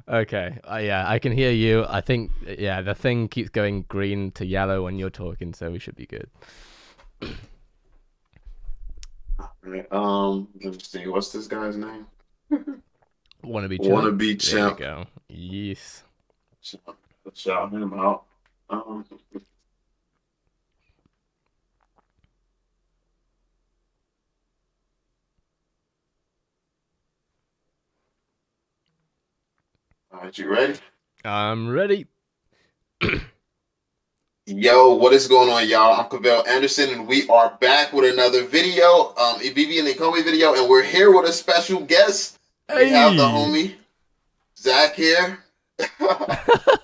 Okay. Yeah, I can hear you. I think yeah, the thing keeps going green to yellow when you're talking, so we should be good. Right, let's see. What's this guy's name? Wanna be Wanna chump? be There we champ. go. Yes. Shout him out. Um, all right, you ready? I'm ready. Yo, what is going on, y'all? I'm Cavell Anderson, and we are back with another video, a VeVe and ECOMI video, and we're here with a special guest. We have the Hey. homie Zach here.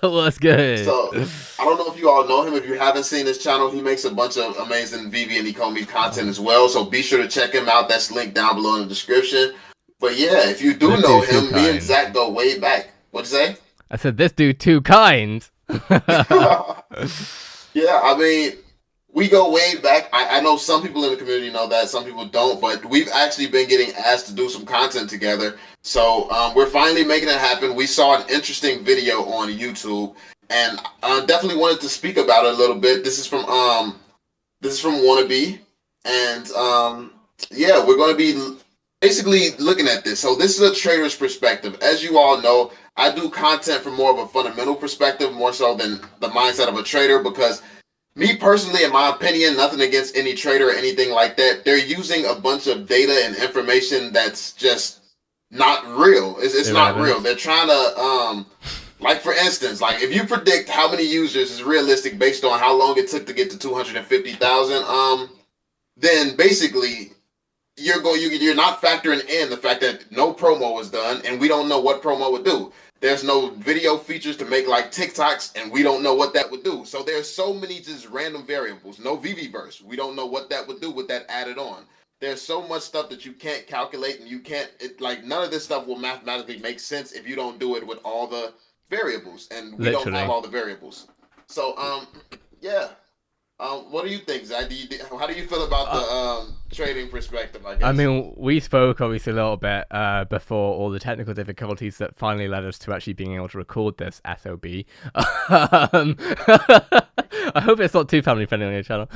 What's good? So I don't know if you all know him. If you haven't seen his channel, he makes a bunch of amazing VeVe and ECOMI content as well. So be sure to check him out. That's linked down below in the description. But yeah, if you do This know dude too him, me and kind. Zach go way back. What'd you say? I said this dude too kind. Yeah, I mean, we go way back. I know some people in the community know that, some people don't, but we've actually been getting asked to do some content together. So we're finally making it happen. We saw an interesting video on YouTube, and I definitely wanted to speak about it a little bit. This is from Wannabe, and yeah, we're going to be basically looking at this. So this is a trader's perspective. As you all know, I do content from more of a fundamental perspective, more so than the mindset of a trader, because me personally, in my opinion, nothing against any trader or anything like that. They're using a bunch of data and information that's just not real. It's not real. Irrelevant. They're trying to like for instance, like if you predict how many users is realistic based on how long it took to get to 250,000, then basically you're not factoring in the fact that no promo was done and we don't know what promo would do. There's no video features to make like TikToks and we don't know what that would do. So there's so many just random variables. No VV verse. We don't know what that would do with that added on. There's so much stuff that you can't calculate and you can't like none of this stuff will mathematically make sense if you don't do it with all the variables and we don't have Literally. all the variables. So yeah. What do you think, Zach? How do you feel about the Uh, trading perspective? I I guess. mean, we spoke obviously a little bit before all the technical difficulties that finally led us to actually being able to record this SOB. I hope it's not too family friendly on your channel.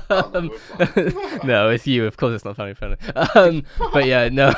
Oh no, Um, we're fine. no, it's you. Of course, it's not family friendly. But yeah, no,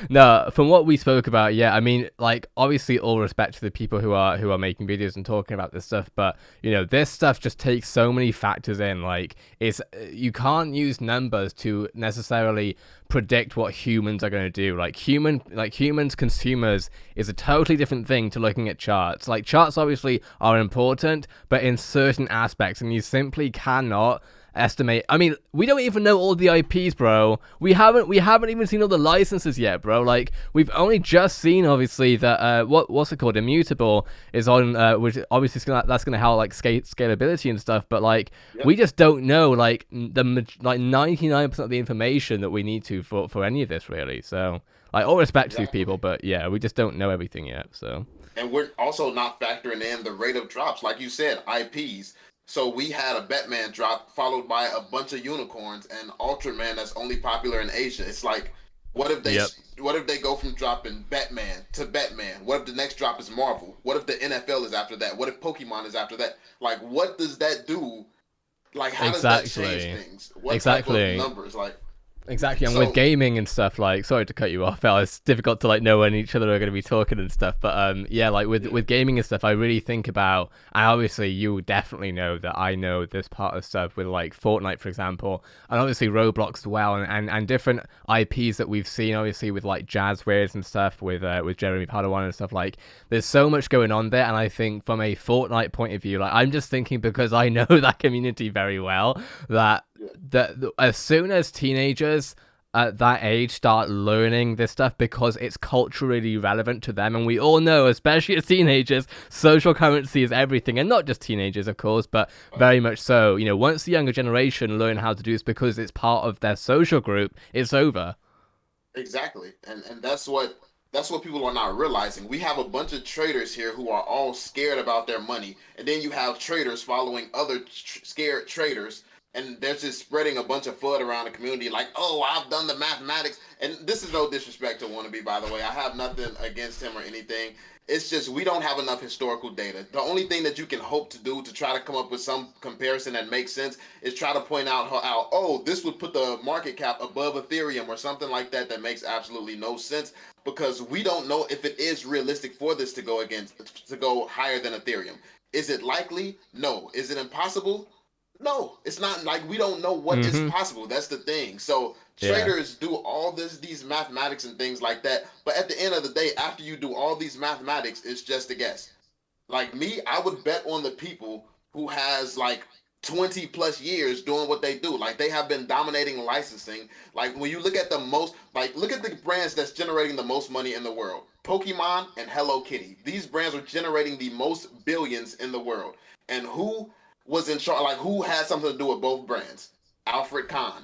no. From what we spoke about, yeah, I mean, like obviously, all respect to the people who are making videos and talking about this stuff, but you know, this stuff just takes so many factors in. Like, it's you can't use numbers to necessarily predict what humans are going to do. Humans, consumers is a totally different thing to looking at charts. Like charts obviously are important, but in certain aspects, and you simply cannot estimate. I mean, we don't even know all the IPs, bro. We haven't even seen all the licenses yet, bro. Like we've only just seen obviously that what's it called, immutable is on which obviously that's gonna help like scalability and stuff. But like we Yep, just don't know like the like 99% of the information that we need to for any of this really. So like all respect to these people, exactly. but yeah, we just don't know everything yet. So And we're also not factoring in the rate of drops, like you said, IPs. So we had a Batman drop followed by a bunch of unicorns and Ultraman that's only popular in Asia. It's like, what if they yep, what if they go from dropping Batman to Batman? What if the next drop is Marvel? What if the NFL is after that? What if Pokemon is after that? Like, what does that do? Like, how does that change exactly, things? What type of exactly. numbers? Like, Exactly, and with so gaming and stuff, like, sorry to cut you off, it's difficult to like know when each other are going to be talking and stuff. But yeah, like yeah, with gaming and stuff, I really think about. And obviously, you definitely know that I know this part of stuff with like Fortnite, for example, and obviously Roblox as well, and different IPs that we've seen, obviously with like Jazzwares and stuff, with Jeremy Padawan and stuff. Like, there's so much going on there, and I think from a Fortnite point of view, like, I'm just thinking because I know that community very well that yeah, as soon as teenagers at that age start learning this stuff because it's culturally relevant to them, and we all know, especially as teenagers, social currency is everything, and not just teenagers of course, but right. very much so. You know, once the younger generation learn how to do this because it's part of their social group, it's over. Exactly. And that's what people are not realizing. We have a bunch of traders here who are all scared about their money. And then you have traders following other scared traders and they're just spreading a bunch of FUD around the community, like, oh, I've done the mathematics. And this is no disrespect to Wannabe, by the way. I have nothing against him or anything. It's just we don't have enough historical data. The only thing that you can hope to do to try to come up with some comparison that makes sense is try to point out how oh, this would put the market cap above Ethereum or something like that. That makes absolutely no sense because we don't know if it is realistic for this to go higher than Ethereum. Is it likely? No. Is it impossible? No, it's not. Like, we don't know what is Mm-hmm. possible. That's the thing. So Yeah. traders do all these mathematics and things like that. But at the end of the day, after you do all these mathematics, it's just a guess. Like me, I would bet on the people who has like 20 plus years doing what they do. Like, they have been dominating licensing. Like, when you look at the most, like, look at the brands that's generating the most money in the world. Pokemon and Hello Kitty. These brands are generating the most billions in the world. And who was in charge? Like, who had something to do with both brands? Alfred Kahn.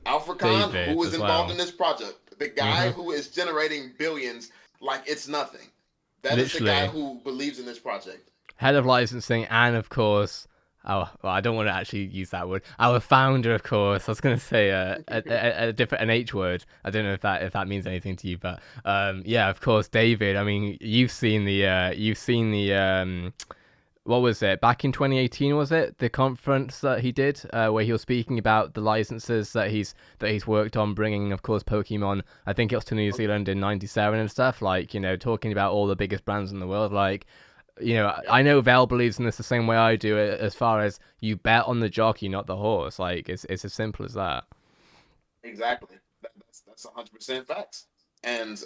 Alfred Kahn, who David was as involved well. in this project. The guy Mm-hmm. who is generating billions like it's nothing. That is the guy Literally. who believes in this project. Head of licensing, and of course, our, well, I don't want to actually use that word. Our founder, of course. I was going to say a different an H word. I don't know if that means anything to you, but yeah, of course, David. I mean, you've seen the what was it back in 2018? Was it the conference that he did where he was speaking about the licenses that he's worked on bringing, of course, Pokemon. I think it was to New Zealand in '97 and stuff. Like, you know, talking about all the biggest brands in the world, like, you know, Yep, I know Val believes in this the same way I do. As far as you bet on the jockey, not the horse. Like, it's as simple as that. exactly. That's 100% facts. And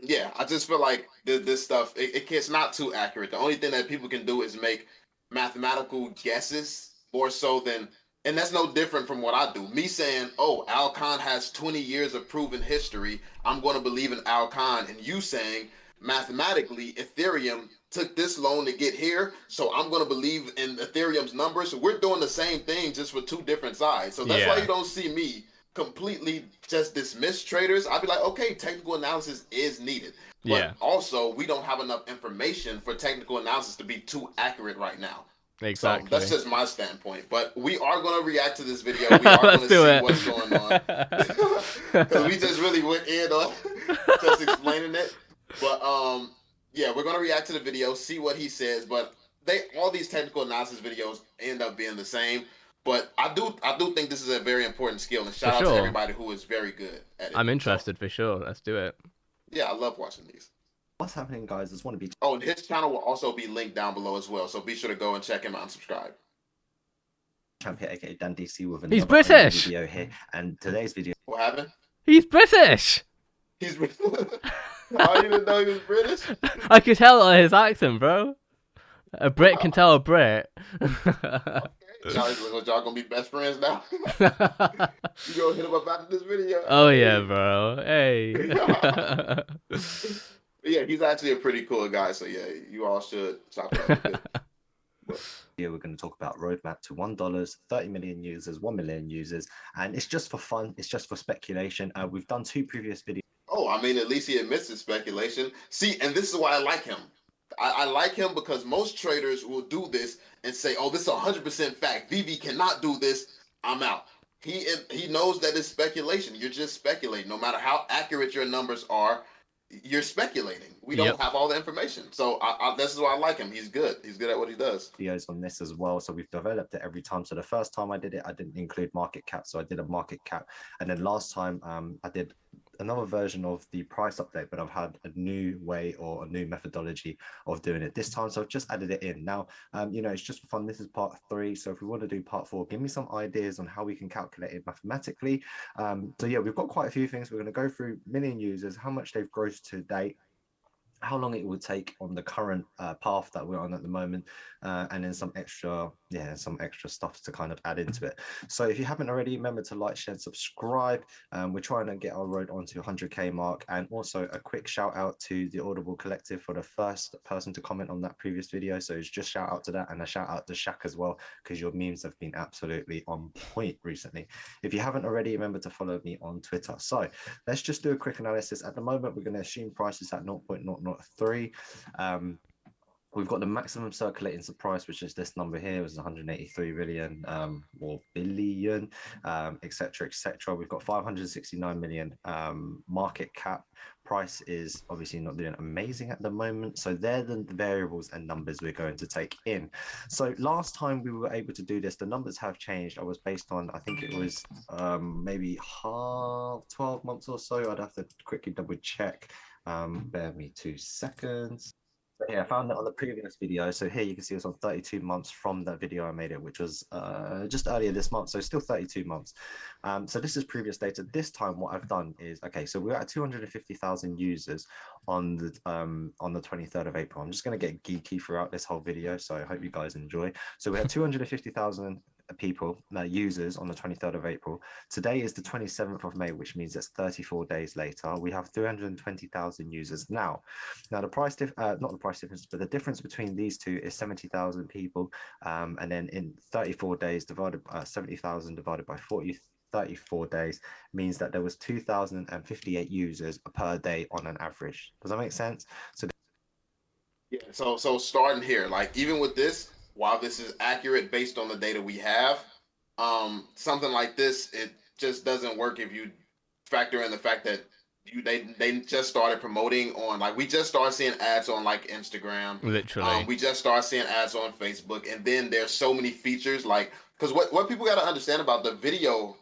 yeah, I just feel like this stuff it's not too accurate. The only thing that people can do is make mathematical guesses more so than, and that's no different from what I do. Me saying, "Oh, Al Khan has 20 years of proven history. I'm going to believe in Al Khan," and you saying mathematically Ethereum took this loan to get here, so I'm going to believe in Ethereum's numbers. So we're doing the same thing just for two different sides. So that's why you Yeah, don't see me completely just dismiss traders. I'd be like, okay, technical analysis is needed, but yeah, also we don't have enough information for technical analysis to be too accurate right now. So that's exactly. just my standpoint. But we are going to react to this video. We are going Let's to do see it. what's going on because we just really went in on just explaining it. But yeah, we're going to react to the video, see what he says. But they all these technical analysis videos end up being the same. But I do think this is a very important skill, and For shout out to sure. everybody who is very good at it. I'm So interested for sure. Let's do it. yeah, I love watching these. What's happening, guys? I just want to be Oh, and his channel will also be linked down below as well. So be sure to go and check him out and subscribe. champion, aka Dan DC, with He's another OG British. video here. And today's video What happened? He's British. He's oh, you didn't know he was British? I could tell by his accent, bro. A Brit can tell a Brit. Y'all gonna be best friends now? You go hit him up after this video. Oh yeah, bro. Hey. Yeah, he's actually a pretty cool guy. So yeah, you all should chop it up a bit. we're going to talk about roadmap to $1, 30 million users, 1 million users, and it's just for fun. It's just for speculation. We've done 2 previous videos. Oh, I mean, at least he admits his speculation. See, and this is why I like him. I like him because most traders will do this and say, "Oh, this is 100% fact. VeVe cannot do this. I'm out." He knows that it's speculation. You're just speculating. No matter how accurate your numbers are, you're speculating. We Yep. don't have all the information. So this is why I like him. He's good. He's good at what he does. Videos on this as well, so we've developed it every time. So the first time I did it, I didn't include market cap, so I did a market cap, and then last time I did another version of the price update, but I've had a new way or a new methodology of doing it this time, so I've just added it in. Now you know, it's just for fun. This is part 3, so if we want to do part 4, give me some ideas on how we can calculate it mathematically. So yeah, we've got quite a few things. We're going to go through million users, how much they've grossed to date, how long it would take on the current path that we're on at the moment, and then some extra stuff to kind of add into it. So if you haven't already, remember to like, share, and subscribe. We're trying to get our road onto 100k mark, and also a quick shout out to the Audible Collective for the first person to comment on that previous video. So it's just shout out to that, and a shout out to Shaq as well, because your memes have been absolutely on point recently. If you haven't already, remember to follow me on Twitter. So let's just do a quick analysis. At the moment, we're going to assume price is at 0.003. We've got the maximum circulating price, which is this number here, was 183 billion or billion, etc., etc. We've got 569 million market cap. Price is obviously not doing amazing at the moment. So they're the variables and numbers we're going to take in. So last time we were able to do this, the numbers have changed. I was based on, I think it was maybe 12 months or so. I'd have to quickly double check. Bear me 2 seconds. Yeah, I found it on the previous video. So here you can see it's on 32 months from that video I made it, which was just earlier this month. So still 32 months. So this is previous data. This time what I've done is, okay, so we're at 250,000 users on the 23rd of April. I'm just going to get geeky throughout this whole video. So I hope you guys enjoy. So we had 250,000 people, users on the 23rd of April. Today is the 27th of May, which means it's 34 days later. We have 320,000 users now. Now the price not the price difference, but the difference between these two is 70,000 people, and then in 34 days divided 70,000 divided by 34 days means that there was 2,058 users per day on an average. Does that make sense? So yeah, so starting here, like even with this, while this is accurate based on the data we have, something like this, it just doesn't work if you factor in the fact that they just started promoting on, like, we just started seeing ads on like Instagram. Literally. We just started seeing ads on Facebook, and then there's so many features, like, because what people got to understand about the video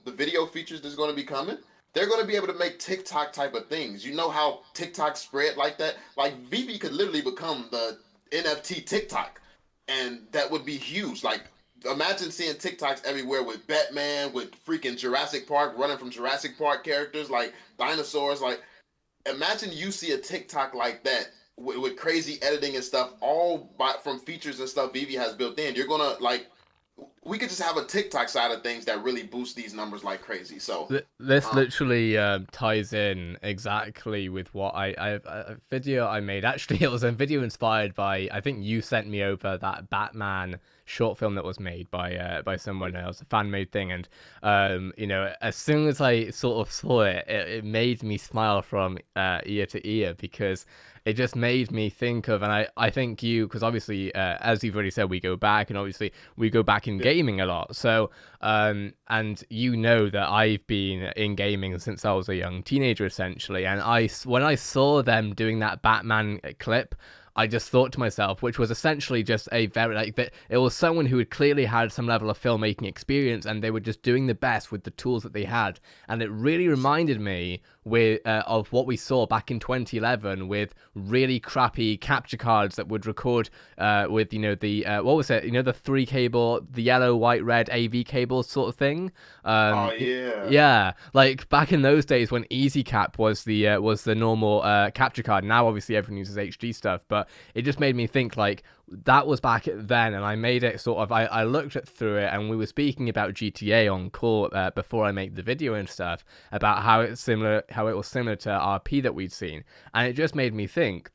features that's going to be coming, they're going to be able to make TikTok type of things. You know how TikTok spread like that? Like Vivi could literally become the NFT TikTok, and that would be huge. Like, imagine seeing TikToks everywhere with Batman, with freaking Jurassic Park, running from Jurassic Park characters like dinosaurs. Like, imagine you see a TikTok like that with crazy editing and stuff, all from features and stuff Vivi has built in. You're gonna, like, we could just have a TikTok side of things that really boost these numbers like crazy. So this literally ties in exactly with what a video I made. Actually, it was a video inspired by, I think you sent me over that Batman short film that was made by someone else, a fan made thing, and you know, as soon as I sort of saw it, it made me smile from ear to ear, because it just made me think of, and I think you, because obviously, as you've already said, we go back, and obviously we go back in gaming a lot. So, and you know that I've been in gaming since I was a young teenager, essentially. And when I saw them doing that Batman clip, I just thought to myself, which was essentially just a very, like, that it was someone who had clearly had some level of filmmaking experience, and they were just doing the best with the tools that they had. And it really reminded me of what we saw back in 2011 with really crappy capture cards that would record with, you know, the what was it, you know, the 3 cable, the yellow, white, red AV cable sort of thing. oh yeah, Yeah, like back in those days when EasyCap was the normal capture card. Now obviously everyone uses HD stuff, but it just made me think, like, that was back then, and I made it sort of, I looked through it, and we were speaking about GTA on call before I made the video and stuff, about how it was similar to RP that we'd seen, and it just made me think.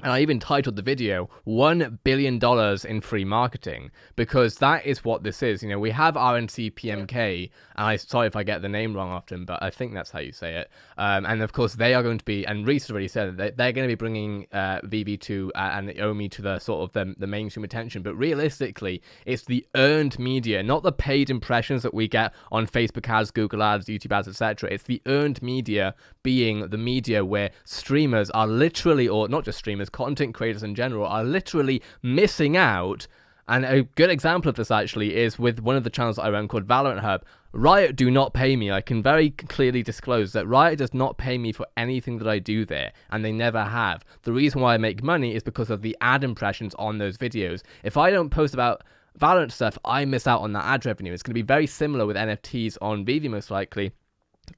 And I even titled the video $1 billion in free marketing, because that is what this is. You know, we have RNC PMK, and sorry if I get the name wrong often, but I think that's how you say it. And of course, they are going to be, and Reese already said that they're going to be bringing VeVe to and ECOMI to the sort of the mainstream attention. But realistically, it's the earned media, not the paid impressions that we get on Facebook ads, Google ads, YouTube ads, etc. It's the earned media, being the media where streamers are literally, or not just streamers, content creators in general, are literally missing out. And a good example of this actually is with one of the channels that I run called Valorant Hub. Riot do not pay me. I can very clearly disclose that Riot does not pay me for anything that I do there, and they never have. The reason why I make money is because of the ad impressions on those videos. If I don't post about Valorant stuff, I miss out on that ad revenue. It's going to be very similar with NFTs on VeVe, most likely.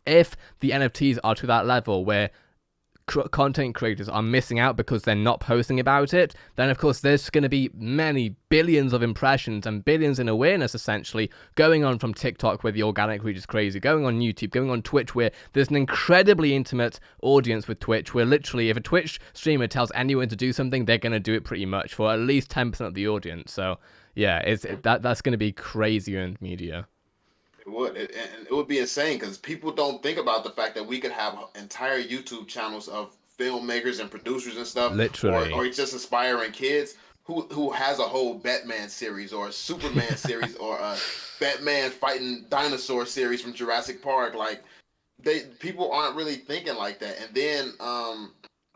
If the NFTs are to that level where content creators are missing out because they're not posting about it, then of course there's going to be many billions of impressions and billions in awareness essentially going on from TikTok, where the organic reach is crazy, going on YouTube, going on Twitch, where there's an incredibly intimate audience with Twitch, where literally if a Twitch streamer tells anyone to do something, they're going to do it pretty much for at least 10% of the audience. So yeah, that's going to be crazy earned media. it would, and it would be insane because people don't think about the fact that we could have entire YouTube channels of filmmakers and producers and stuff, Literally. or just aspiring kids who has a whole Batman series or a Superman series or a Batman fighting dinosaur series from Jurassic Park. Like people aren't really thinking like that. And then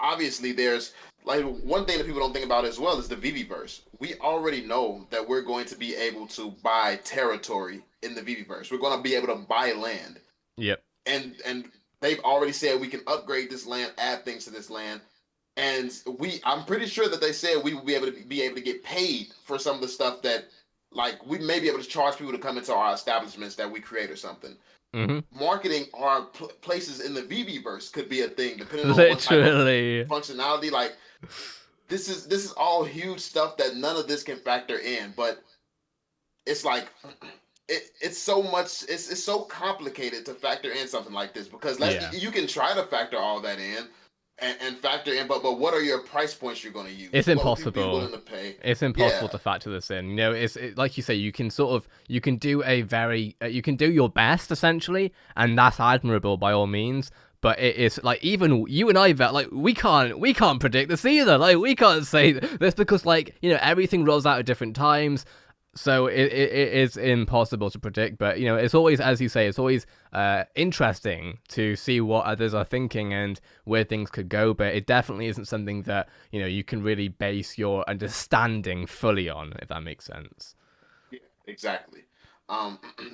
obviously there's like one thing that people don't think about as well is the VeVe-verse. We already know that we're going to be able to buy territory in the VeVe-verse. We're going to be able to buy land. Yep. And they've already said we can upgrade this land, add things to this land. And I'm pretty sure that they said we will be able to get paid for some of the stuff that, like, we may be able to charge people to come into our establishments that we create or something. Marketing our places in the VeVe-verse could be a thing, depending on what type of functionality. Like, this is all huge stuff that none of this can factor in. But it's like it's so much. It's so complicated to factor in something like this because you can try to factor all that in. And factor in, but what are your price points you're going to use? It's impossible. Willing to pay? It's impossible to factor this in. You know, it's like you say, you can do you can do your best essentially, and that's admirable by all means. But it is like even you and I, like we can't predict this either. Like we can't say this because like you know everything rolls out at different times. So it is impossible to predict, but you know it's always, as you say, it's always interesting to see what others are thinking and where things could go. But it definitely isn't something that you know you can really base your understanding fully on, if that makes sense. Yeah, exactly.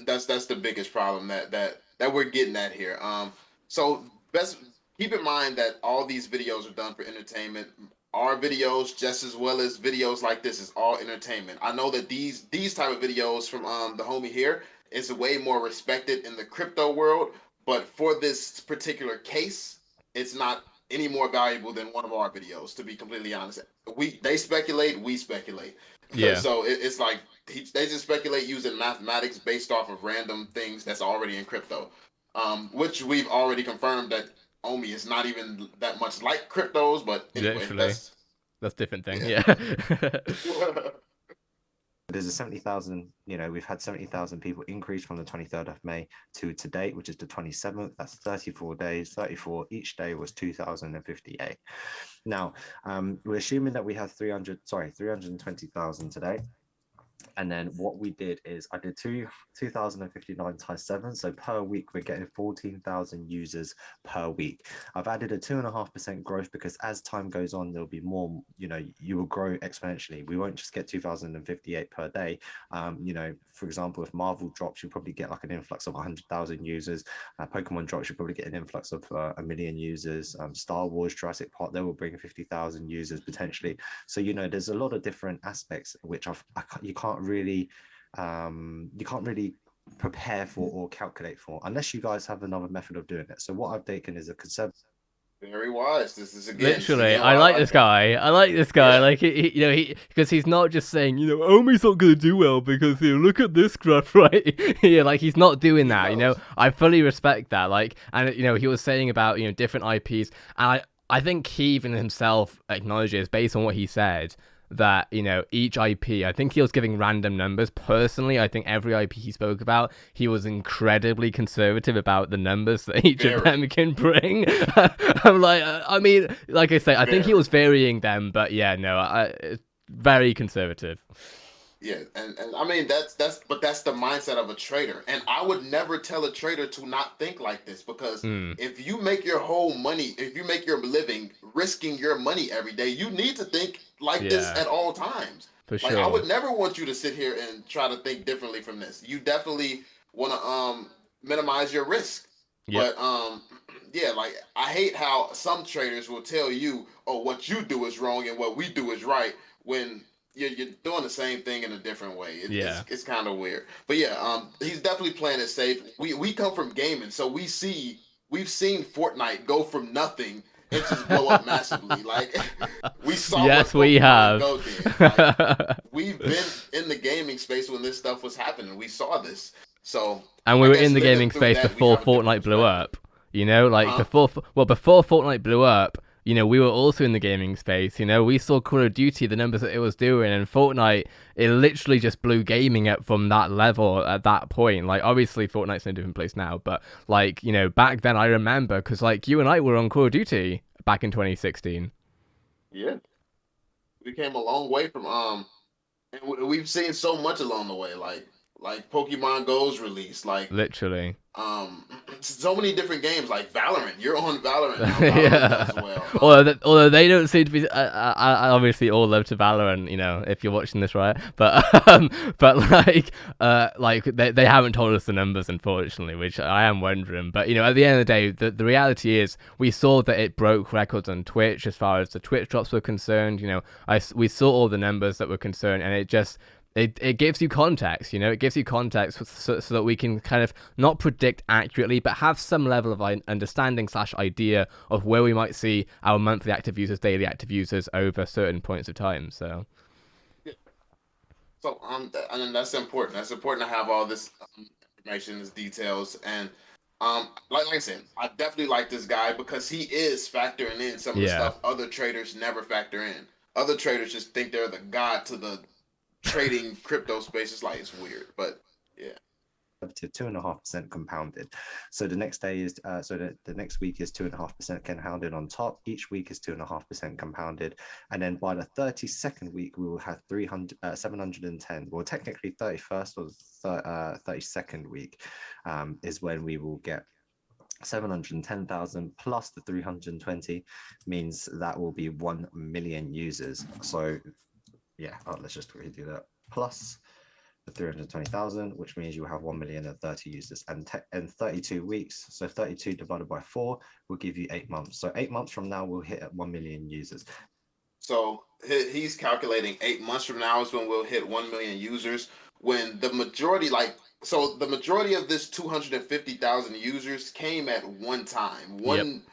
That's the biggest problem that we're getting at here. So best keep in mind that all these videos are done for entertainment. Our videos, just as well as videos like this, is all entertainment. I know that these type of videos from the homie here is way more respected in the crypto world, but for this particular case, it's not any more valuable than one of our videos. To be completely honest, they speculate, we speculate. Yeah. So it's like they just speculate using mathematics based off of random things that's already in crypto, which we've already confirmed that Omi is not even that much like cryptos, but anyway, that's a different thing. Yeah. There's a 70,000, you know, we've had 70,000 people increase from the 23rd of May to today, which is the 27th. That's 34 days, 34. Each day was 2,058. Now, we're assuming that we have 320,000 today. And then what we did is I did 2,059 times 7. So per week, we're getting 14,000 users per week. I've added a 2.5% growth because as time goes on, there'll be more, you know, you will grow exponentially. We won't just get 2,058 per day. You know, for example, if Marvel drops, you'll probably get like an influx of 100,000 users. Pokemon drops, you'll probably get an influx of 1 million users. Star Wars, Jurassic Park, they will bring 50,000 users potentially. So, you know, there's a lot of different aspects which you can't really prepare for or calculate for unless you guys have another method of doing it. So what I've taken is a conservative. Very wise. This is again. Literally, I like this guy. I like this guy. Yeah. Like because he's not just saying, you know, Omi's not gonna do well because you know, look at this graph, right? Yeah, like he's not doing that. You know, I fully respect that. Like, and you know, he was saying about different IPs, and I think he even himself acknowledges based on what he said that each IP, I think he was giving random numbers. Personally, I think every IP he spoke about, he was incredibly conservative about the numbers that each of them can bring. I'm like, I mean, like I say, I think he was varying them, but yeah, no, very conservative. Yeah, and I mean that's the mindset of a trader, and I would never tell a trader to not think like this because if you make your whole money, if you make your living risking your money every day, you need to think like this at all times. For sure. I would never want you to sit here and try to think differently from this. You definitely want to minimize your risk. Yep. But yeah, like I hate how some traders will tell you, oh, what you do is wrong and what we do is right when you're doing the same thing in a different way. It's kind of weird. But yeah, he's definitely playing it safe. We come from gaming, so we've seen Fortnite go from nothing and just blow up massively. Like we saw. Yes, we have. Like, we've been in the gaming space when this stuff was happening. We saw this. So and we were in the gaming space before Fortnite blew up. Before Fortnite blew up. We were also in the gaming space. We saw Call of Duty, the numbers that it was doing, and Fortnite, it literally just blew gaming up from that level at that point. Like, obviously, Fortnite's in a different place now, but, like, back then I remember, because, like, you and I were on Call of Duty back in 2016. Yeah. We came a long way from and we've seen so much along the way, like Pokemon Go's release, like Literally. so many different games like Valorant. You're on Valorant now. Valorant Yeah. does well. Although they don't seem to be, I obviously all love to Valorant, you know, if you're watching this, right? But like they haven't told us the numbers, unfortunately, which I am wondering. But you know, at the end of the day, the reality is we saw that it broke records on Twitch as far as the Twitch drops were concerned. You know, we saw all the numbers that were concerned, and it just. It gives you context, you know, it gives you context so that we can kind of not predict accurately, but have some level of understanding / idea of where we might see our monthly active users, daily active users over certain points of time. So, So and that's important. That's important to have all this information, this details, and like I said, I definitely like this guy because he is factoring in some of the yeah, stuff other traders never factor in. Other traders just think they're the god to the trading crypto space. Is like it's weird, but yeah. To 2.5% compounded. So the next day is the next week is 2.5% compounded on top. Each week is 2.5% compounded, and then by the 32nd week we will have 710. Well, technically 31st or 32nd week is when we will get 710,000 plus the 320 means that will be 1 million users. So yeah, let's just redo that. Plus the 320,000, which means you have 1,030,000 users, and 32 weeks. So 32 divided by 4 will give you 8 months. So 8 months from now, we'll hit at 1 million users. So he's calculating 8 months from now is when we'll hit 1 million users. When the majority, the majority of this 250,000 users came at one time, one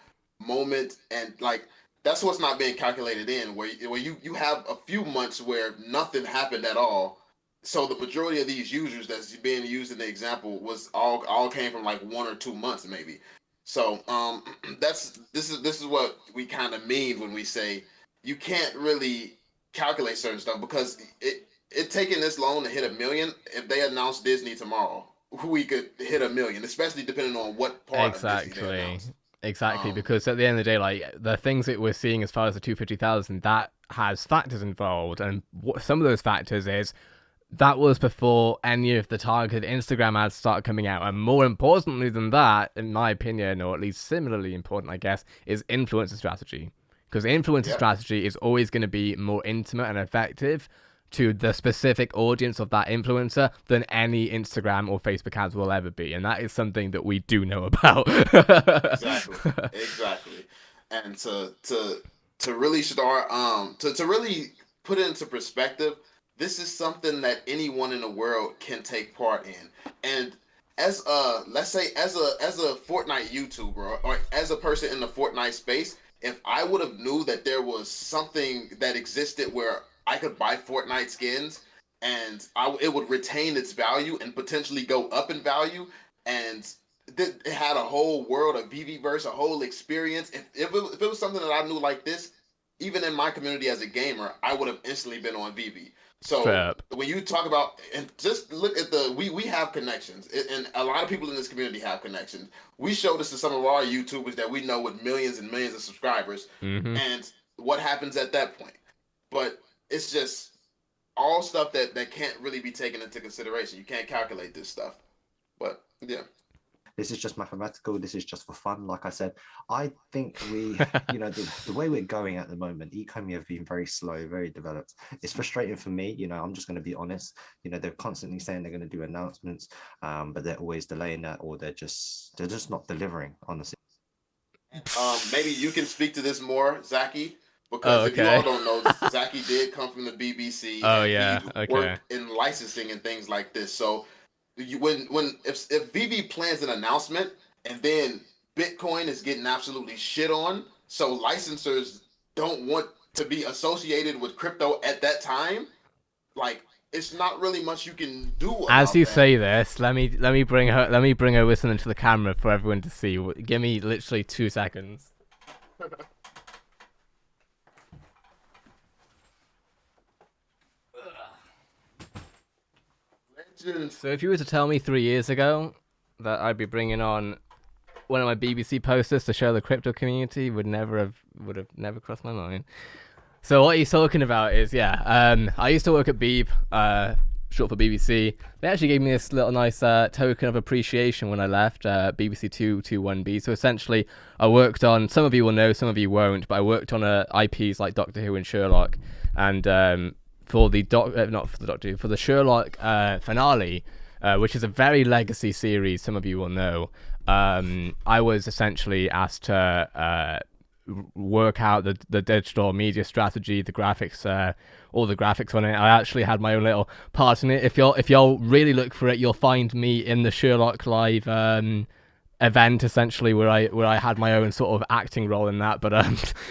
moment, and like that's what's not being calculated in. Where you have a few months where nothing happened at all. So the majority of these users that's being used in the example was all came from like 1 or 2 months maybe. So this is what we kind of mean when we say you can't really calculate certain stuff because it taking this long to hit 1 million. If they announce Disney tomorrow, we could hit 1 million, especially depending on what part of Disney they announce. Exactly, because at the end of the day, like the things that we're seeing as far as the 250,000, that has factors involved, and some of those factors is that was before any of the targeted Instagram ads start coming out. And more importantly than that, in my opinion, or at least similarly important, I guess, is influencer strategy. Because influencer strategy is always going to be more intimate and effective to the specific audience of that influencer than any Instagram or Facebook ads will ever be. And that is something that we do know about. Exactly. And to really start, to really put it into perspective, this is something that anyone in the world can take part in. And as let's say as a Fortnite YouTuber or as a person in the Fortnite space, if I would have knew that there was something that existed where I could buy Fortnite skins and it would retain its value and potentially go up in value, and it had a whole world of VeVeverse, a whole experience. If it was something that I knew like this, even in my community as a gamer, I would have instantly been on VeVe. So when you talk about, and just look at we have connections, and a lot of people in this community have connections. We show this to some of our YouTubers that we know with millions and millions of subscribers, and what happens at that point. But it's just all stuff that can't really be taken into consideration. You can't calculate this stuff. But yeah. This is just mathematical. This is just for fun. Like I said, I think we, the way we're going at the moment, ECOMI have been very slow, very developed. It's frustrating for me. I'm just going to be honest. They're constantly saying they're going to do announcements, but they're always delaying that, or they're just not delivering, honestly. Maybe you can speak to this more, Zaki, because if you all don't know, Zaki did come from the BBC. He worked in licensing and things like this. So if VeVe plans an announcement and then Bitcoin is getting absolutely shit on, so licensors don't want to be associated with crypto at that time, like it's not really much you can do. As you say this, let me bring her whistling into the camera for everyone to see. Give me literally 2 seconds. So if you were to tell me 3 years ago that I'd be bringing on one of my BBC posters to show the crypto community, would have never crossed my mind. So what he's talking about is, I used to work at Beeb, short for BBC. They actually gave me this little nice token of appreciation when I left, BBC 221B. So essentially, I worked on, some of you will know, some of you won't, but I worked on IPs like Doctor Who and Sherlock. And for the for the Sherlock finale, which is a very legacy series, some of you will know, I was essentially asked to work out the digital media strategy, the graphics, all the graphics on it. I actually had my own little part in it. If y'all really look for it, you'll find me in the Sherlock Live event, essentially, where I had my own sort of acting role in that, but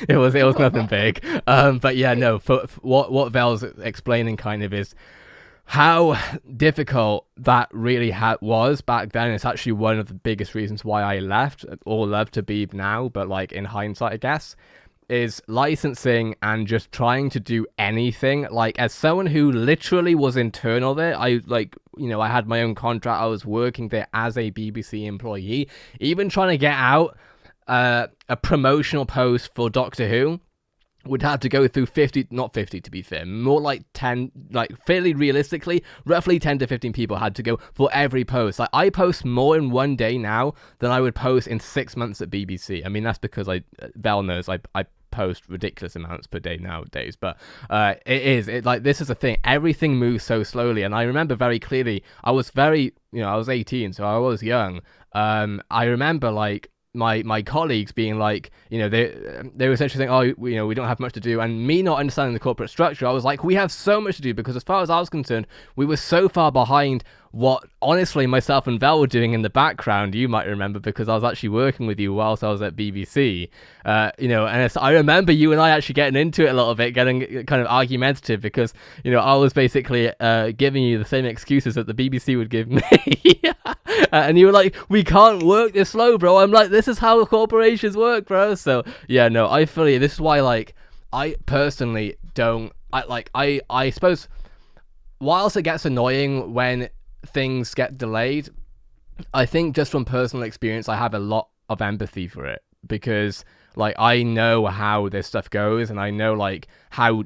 it was nothing big. But yeah, no, for what Vel's explaining kind of is how difficult that really was back then. It's actually one of the biggest reasons why I left, or love to be now, but like in hindsight, I guess, is licensing and just trying to do anything. Like, as someone who literally was internal there, I had my own contract, I was working there as a BBC employee, even trying to get out a promotional post for Doctor Who would have to go through 50, not 50 to be fair, more like 10, like fairly realistically, roughly 10 to 15 people had to go for every post. Like, I post more in one day now than I would post in 6 months at BBC. I mean, that's because Val knows I post ridiculous amounts per day nowadays, but this is the thing, everything moves so slowly. And I remember very clearly, I was 18, so I was young. I remember like my colleagues being like, they were essentially saying, oh, we don't have much to do, and me not understanding the corporate structure, I was like, we have so much to do, because as far as I was concerned, we were so far behind what honestly myself and Val were doing in the background. You might remember, because I was actually working with you whilst I was at BBC, and I remember you and I actually getting into it a little bit, getting kind of argumentative, because I was basically giving you the same excuses that the BBC would give me. And you were like, we can't work this slow, bro. I'm like, this is how corporations work, bro. So yeah, no, I fully, this is why, like, I personally don't, I suppose, whilst it gets annoying when things get delayed, I think just from personal experience, I have a lot of empathy for it, because like, I know how this stuff goes, and I know like how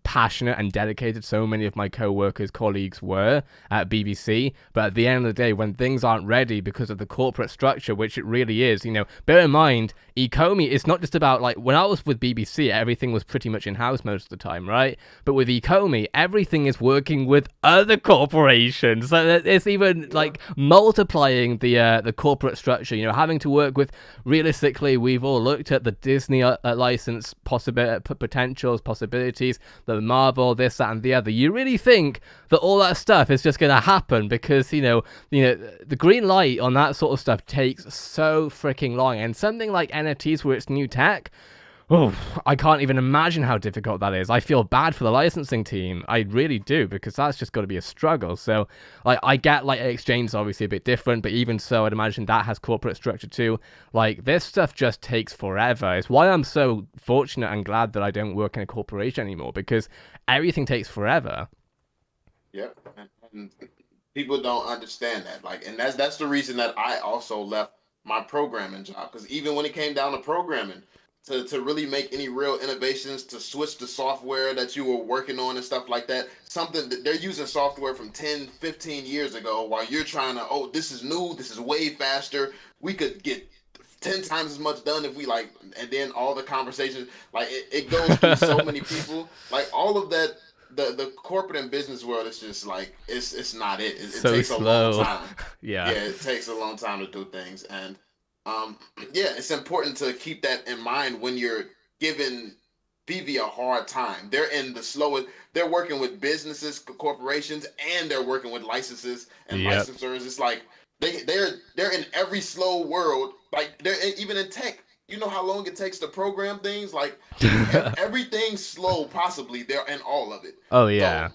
passionate and dedicated so many of my colleagues were at BBC. But at the end of the day, when things aren't ready because of the corporate structure, which it really is, bear in mind, ECOMI is not just about, like, when I was with BBC, everything was pretty much in-house most of the time, right? But with ECOMI, everything is working with other corporations, so it's even like multiplying the corporate structure, having to work with, realistically, we've all looked at the Disney license potentials, possibilities, the Marvel, this, that, and the other. You really think that all that stuff is just going to happen, because the green light on that sort of stuff takes so freaking long. And something like NFTs, where it's new tech, I can't even imagine how difficult that is. I feel bad for the licensing team. I really do, because that's just got to be a struggle. So, like, I get, like, exchange is obviously a bit different, but even so, I'd imagine that has corporate structure too. Like, this stuff just takes forever. It's why I'm so fortunate and glad that I don't work in a corporation anymore, because everything takes forever. Yep. And people don't understand that. Like, and that's the reason that I also left my programming job, because even when it came down to programming, to really make any real innovations, to switch the software that you were working on and stuff like that, something that they're using software from 10, 15 years ago, while you're trying to, this is new, this is way faster, we could get 10 times as much done if we like, and then all the conversations, like, it goes through so many people, like, all of that. The corporate and business world is just like, it's not it. It so takes slow. a long time. Yeah, it takes a long time to do things, and it's important to keep that in mind when you're giving VeVe a hard time. They're in the slowest. They're working with businesses, corporations, and they're working with licenses and licensors. It's like they're in every slow world. Like, they're even in tech. You know how long it takes to program things? Like, everything's slow, possibly. They're in all of it. Oh, yeah.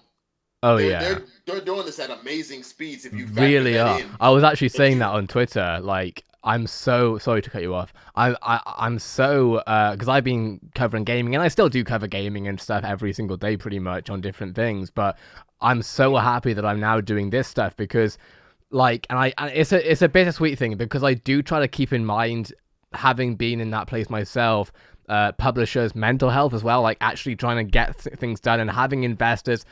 So they're doing this at amazing speeds, if you factor really that are. in. I was actually saying that on Twitter. Like, I'm so sorry to cut you off. I'm so because I've been covering gaming, and I still do cover gaming and stuff every single day, pretty much, on different things. But I'm so happy that I'm now doing this stuff, because, like, and it's a bittersweet thing, because I do try to keep in mind, having been in that place myself, publishers' mental health as well, like actually trying to get things done and having investors.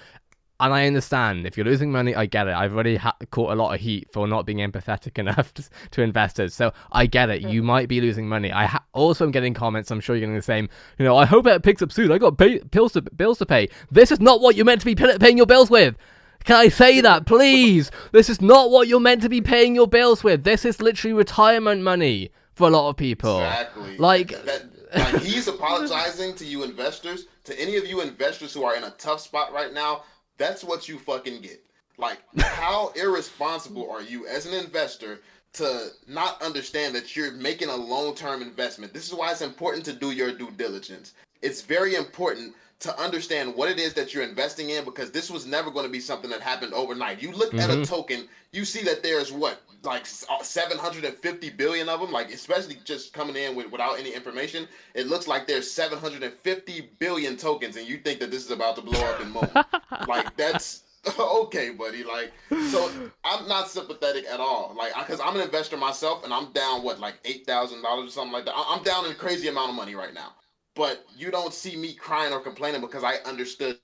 And I understand if you're losing money, I get it. I've already caught a lot of heat for not being empathetic enough to investors. So I get it. You might be losing money. I also am getting comments. I'm sure you're getting the same. You know, I hope it picks up soon. I got bills to pay. This is not what you're meant to be paying your bills with. Can I say that, please? This is not what you're meant to be paying your bills with. This is literally retirement money for a lot of people. Exactly. Like he's apologizing to you investors, to any of you investors who are in a tough spot right now. That's what you fucking get. Like, how irresponsible are you as an investor to not understand that you're making a long-term investment? This is why it's important to do your due diligence. It's very important to understand what it is that you're investing in, because this was never going to be something that happened overnight. You look at a token, you see that there's like 750 billion of them, like, especially just coming in without any information. It looks like there's 750 billion tokens, and you think that this is about to blow up and move. Like, that's okay, buddy. Like, so I'm not sympathetic at all. Like, because I'm an investor myself, and I'm down like $8,000 or something like that. I'm down in a crazy amount of money right now. But you don't see me crying or complaining because I understood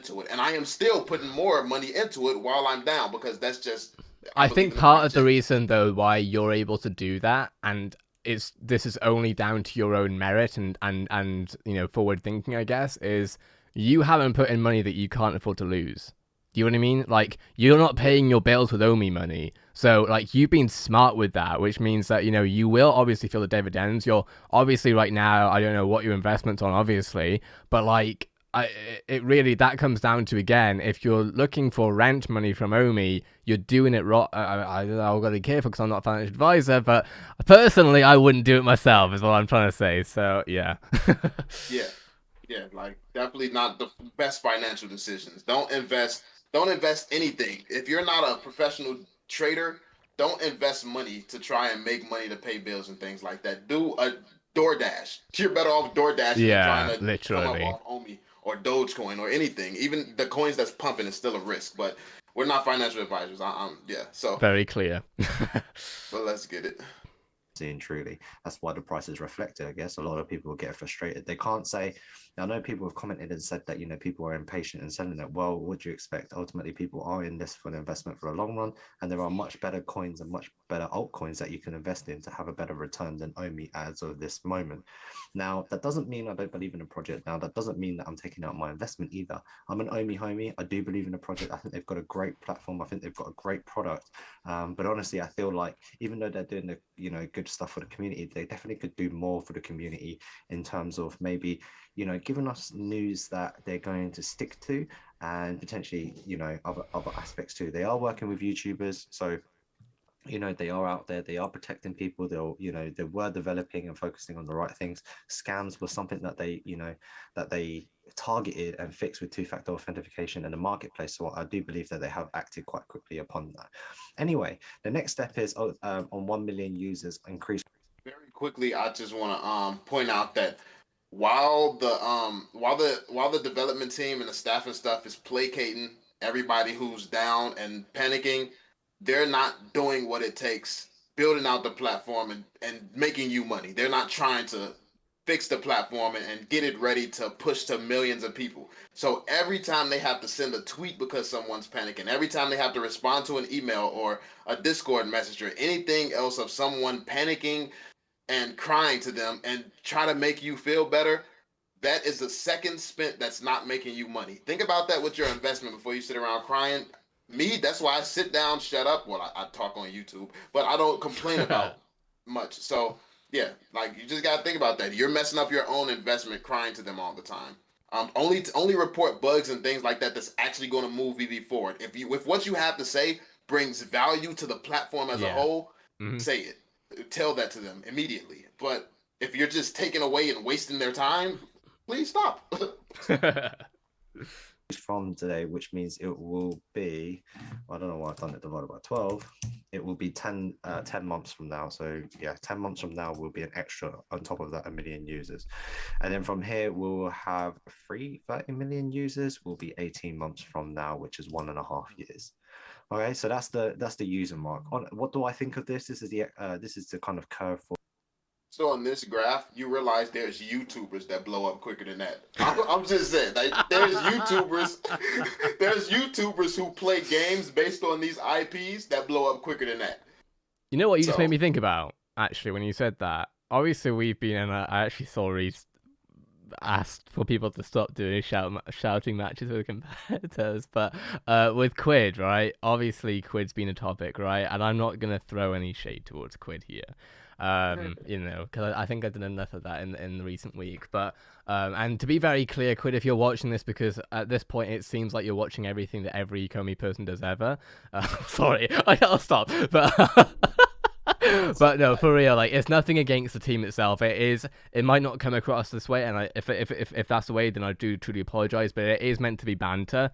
to it, and I am still putting more money into it while I'm down, because that's just. I think part of the reason though why you're able to do that, and this is only down to your own merit and you know, forward thinking, I guess, is you haven't put in money that you can't afford to lose. Do you know what I mean? Like, you're not paying your bills with ECOMI money. So, like, you've been smart with that, which means that, you know, you will obviously feel the dividends. You're obviously right now, I don't know what your investment's on, obviously, but, like, it really, that comes down to, again, if you're looking for rent money from ECOMI, you're doing it wrong. I've got to be careful because I'm not a financial advisor, but personally, I wouldn't do it myself, is what I'm trying to say. So, yeah. Yeah, like, definitely not the best financial decisions. Don't invest anything. If you're not a professional trader, don't invest money to try and make money to pay bills and things like that. Do a DoorDash. You're better off DoorDash than trying to literally come up off ECOMI or Dogecoin or anything. Even the coins that's pumping is still a risk, but we're not financial advisors. So very clear. But let's get it. And truly, that's why the price is reflected. I guess a lot of people get frustrated. They can't say. I know people have commented and said that, you know, people are impatient and selling it. Well, what do you expect? Ultimately, people are in this for an investment for a long run, and there are much better coins and much better altcoins that you can invest in to have a better return than ECOMI as of this moment. Now, that doesn't mean I don't believe in a project. Now, that doesn't mean that I'm taking out my investment either. I'm an ECOMI homie. I do believe in a project. I think they've got a great platform. I think they've got a great product. But honestly, I feel like even though they're doing the, you know, good stuff for the community, they definitely could do more for the community in terms of maybe, you know, giving us news that they're going to stick to, and potentially, you know, other aspects too. They are working with YouTubers, so, you know, they are out there, they are protecting people. They'll, you know, they were developing and focusing on the right things. Scams was something that they, you know, that they targeted and fixed with two-factor authentication in the marketplace. So I do believe that they have acted quite quickly upon that. Anyway, the next step is on 1 million users increase. Very quickly, I just want to point out that while the development team and the staff and stuff is placating everybody who's down and panicking, they're not doing what it takes, building out the platform and making you money. They're not trying to fix the platform and get it ready to push to millions of people. So every time they have to send a tweet because someone's panicking, every time they have to respond to an email or a Discord message or anything else of someone panicking and crying to them and try to make you feel better, that is a second spent that's not making you money. Think about that with your investment before you sit around crying. Me, that's why I sit down, shut up. Well, I talk on YouTube, but I don't complain about much. So yeah, like, you just gotta think about that. You're messing up your own investment crying to them all the time. Only report bugs and things like that that's actually going to move VeVe forward. If what you have to say brings value to the platform as a whole, say it. Tell that to them immediately. But if you're just taking away and wasting their time, please stop. From today, which means it will be, I don't know why I've done it divided by 12. It will be 10 months from now. So yeah, 10 months from now will be an extra on top of that 1 million users. And then from here, we'll have 30 million users will be 18 months from now, which is 1.5 years. Okay, so that's the user mark. What do I think of this? This is the kind of curve for So on this graph, you realize there's YouTubers that blow up quicker than that. I'm just saying, like, there's YouTubers, there's YouTubers who play games based on these IPs that blow up quicker than that. You know what you just made So me think about, actually, when you said that? Obviously, we've been, and I actually saw Reese asked for people to stop doing shouting matches with competitors, but with Quid, right? Obviously, Quid's been a topic, right? And I'm not going to throw any shade towards Quid here. You know, because I think I've done enough of that in the recent week. But and to be very clear, Quid, if you're watching this, because at this point it seems like you're watching everything that every ECOMI person does ever. Sorry, I gotta stop. But but no, for real, like, it's nothing against the team itself. It might not come across this way, and if that's the way, then I do truly apologize. But it is meant to be banter.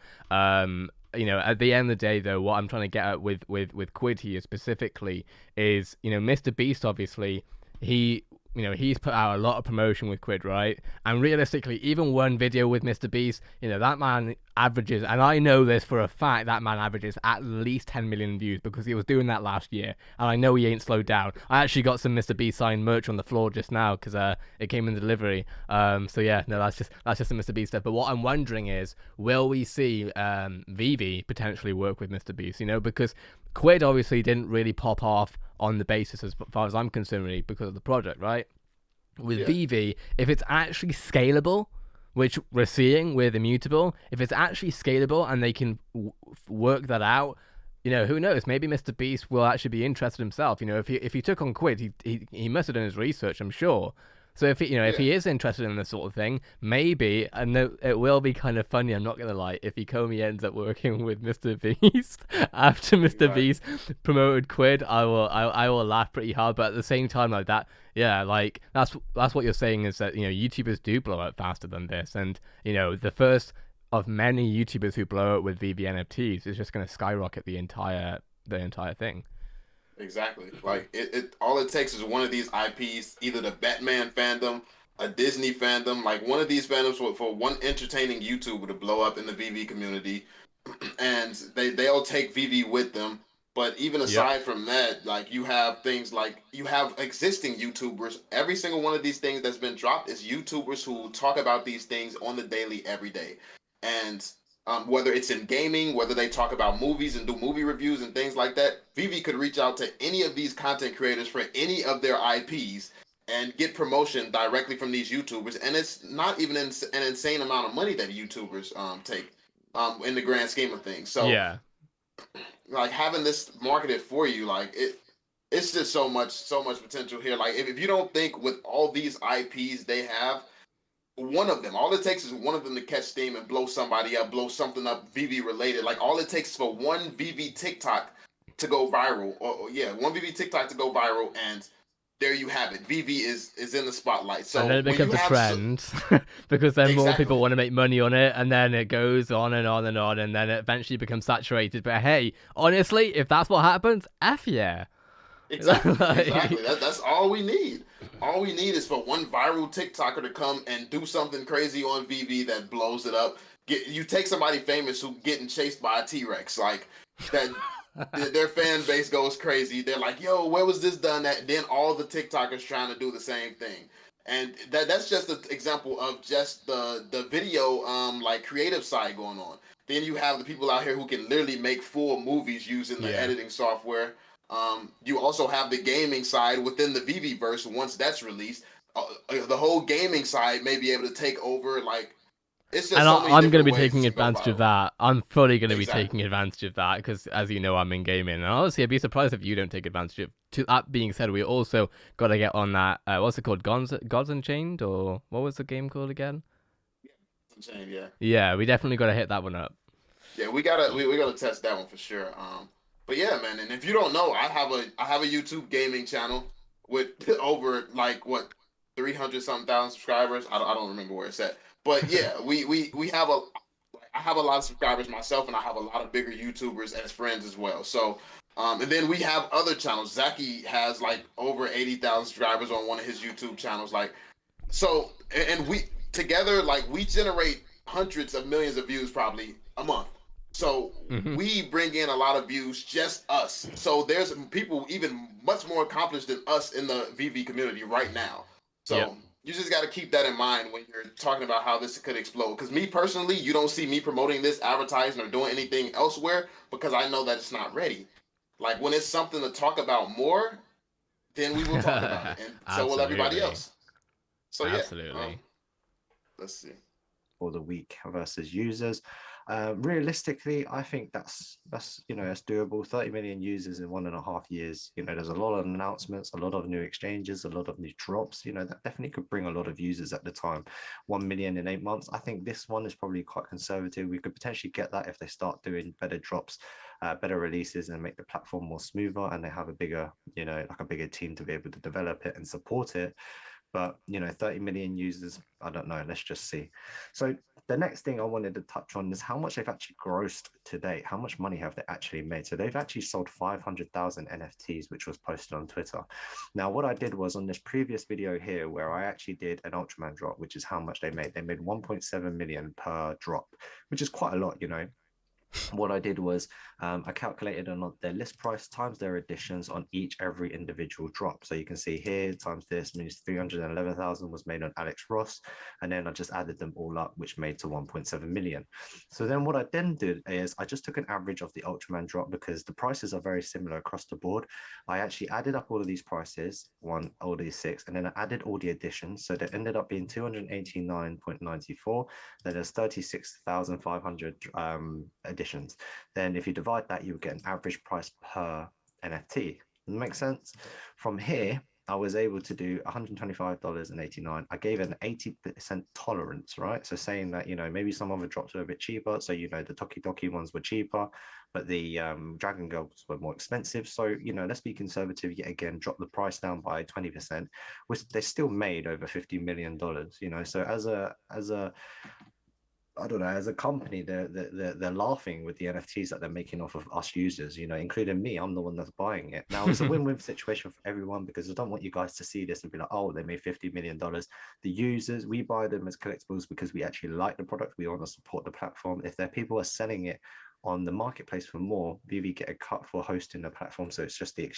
You know, at the end of the day, though, what I'm trying to get at with Quid here specifically is, you know, Mr. Beast, obviously, he's put out a lot of promotion with Quid, right? And realistically, even one video with Mr. Beast, you know, that man averages, and I know this for a fact, that man averages at least 10 million views because he was doing that last year, and I know he ain't slowed down. I actually got some Mr. Beast signed merch on the floor just now because it came in delivery. So yeah, no, that's just some Mr. Beast stuff. But what I'm wondering is, will we see VeVe potentially work with Mr. Beast? You know, because Quid obviously didn't really pop off on the basis, as far as I'm concerned, really, because of the project, right? With VeVe, if it's actually scalable, which we're seeing with Immutable, if it's actually scalable and they can work that out, you know, who knows? Maybe Mr. Beast will actually be interested himself. You know, if he took on Quid, he must have done his research, I'm sure. So if if he is interested in this sort of thing, maybe, and it will be kind of funny, I'm not gonna lie, if ECOMI ends up working with Mr. Beast after Mr. Beast promoted Quid, I will laugh pretty hard. But at the same time, like that, yeah, like that's what you're saying, is that, you know, YouTubers do blow up faster than this, and, you know, the first of many YouTubers who blow up with VeVe NFTs is just gonna skyrocket the entire thing. exactly, like it all it takes is one of these IPs, either the Batman fandom, a Disney fandom, like one of these fandoms for one entertaining YouTuber to blow up in the VeVe community, and they'll take VeVe with them. But even aside from that, like, you have things like, you have existing YouTubers. Every single one of these things that's been dropped is YouTubers who talk about these things on the daily, every day. And whether it's in gaming, whether they talk about movies and do movie reviews and things like that, VeVe could reach out to any of these content creators for any of their IPs and get promotion directly from these YouTubers. And it's not even an insane amount of money that YouTubers take in the grand scheme of things. So Yeah. like, having this marketed for you, like, it's just so much potential here. Like, if you don't think with all these IPs they have, one of them, all it takes is one of them to catch steam and blow somebody up, blow something up VeVe related. Like, all it takes is for one VeVe TikTok to go viral, or one VeVe TikTok to go viral, and there you have it. VeVe is in the spotlight. So and then it becomes a trend because then more people want to make money on it, and then it goes on and on and on, and then it eventually becomes saturated. But hey, honestly, if that's what happens, F yeah. Exactly. That's all we need. All we need is for one viral TikToker to come and do something crazy on VeVe that blows it up. You take somebody famous who getting chased by a T-Rex, like that. Their fan base goes crazy. They're like, "Yo, where was this done at?" Then all the TikTokers trying to do the same thing, and that's just an example of just the video like creative side going on. Then you have the people out here who can literally make full movies using the editing software. You also have the gaming side within the VeVe verse. Once that's released, the whole gaming side may be able to take over. Like, it's just, and I'm going to be taking advantage of that. I'm fully going to be taking advantage of that because, as you know, I'm in gaming. And honestly, I'd be surprised if you don't take advantage of. To that being said, we also got to get on that. What's it called? Gods Unchained, or what was the game called again? Unchained, yeah. Yeah, we definitely got to hit that one up. Yeah, we gotta test that one for sure. But yeah, man. And if you don't know, I have a YouTube gaming channel with over, like, what, 300 something thousand subscribers. I don't remember where it's at. But yeah, we have I have a lot of subscribers myself, and I have a lot of bigger YouTubers as friends as well. So, and then we have other channels. Zaki has like over 80,000 subscribers on one of his YouTube channels. Like, so, and we together, like, we generate hundreds of millions of views probably a month. So So we bring in a lot of views, just us. So there's people even much more accomplished than us in the VeVe community right now. So you just got to keep that in mind when you're talking about how this could explode. Because me personally, you don't see me promoting this, advertising, or doing anything elsewhere because I know that it's not ready. Like when it's something to talk about more, then we will talk about it, and so will everybody Absolutely. else. So yeah, Absolutely. let's see. For the week versus users. Realistically, I think that's that's doable. 30 million users in 1.5 years. There's a lot of announcements, a lot of new exchanges, a lot of new drops. That definitely could bring a lot of users at the time. 1 million in 8 months. I think this one is probably quite conservative. We could potentially get that if they start doing better drops, better releases, and make the platform more smoother, and they have a bigger, like a bigger team to be able to develop it and support it. But 30 million users, I don't know. Let's just see. So the next thing I wanted to touch on is how much they've actually grossed to date. How much money have they actually made? So they've actually sold 500,000 NFTs, which was posted on Twitter. Now, what I did was on this previous video here, where I actually did an Ultraman drop, which is how much they made. They made 1.7 million per drop, which is quite a lot, What I did was I calculated on their list price times their additions on every individual drop. So you can see here times this means 311,000 was made on Alex Ross, and then I just added them all up, which made to 1.7 million. So then what I then did is I just took an average of the Ultraman drop because the prices are very similar across the board. I actually added up all of these prices, all these six, and then I added all the additions. So they ended up being 289.94. Then there's 36,500 additions. Then if you divide that, you would get an average price per NFT. Makes sense? From here, I was able to do $125.89. I gave it an 80% tolerance, right? So saying that, maybe some other drops were a bit cheaper. So, the Toki ones were cheaper, but the Dragon Girls were more expensive. So, let's be conservative yet again, drop the price down by 20%, which they still made over $50 million, So as a I don't know, as a company, they're laughing with the NFTs that they're making off of us users, including me. I'm the one that's buying it. Now it's a win-win situation for everyone because I don't want you guys to see this and be like, oh, they made $50 million. The users, we buy them as collectibles because we actually like the product. We want to support the platform. If their people are selling it on the marketplace for more, VeVe get a cut for hosting the platform. So it's just the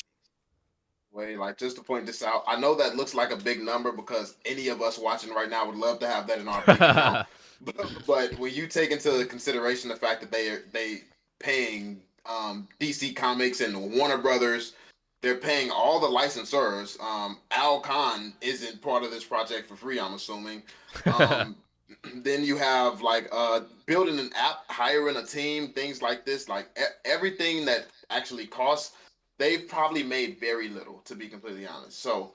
Wait, like just to point this out, I know that looks like a big number because any of us watching right now would love to have that in our bank account. But when you take into consideration the fact that they paying DC Comics and Warner Brothers, they're paying all the licensors. Al Khan isn't part of this project for free, I'm assuming. Then you have like building an app, hiring a team, things like this, like everything that actually costs. They've probably made very little, to be completely honest. So,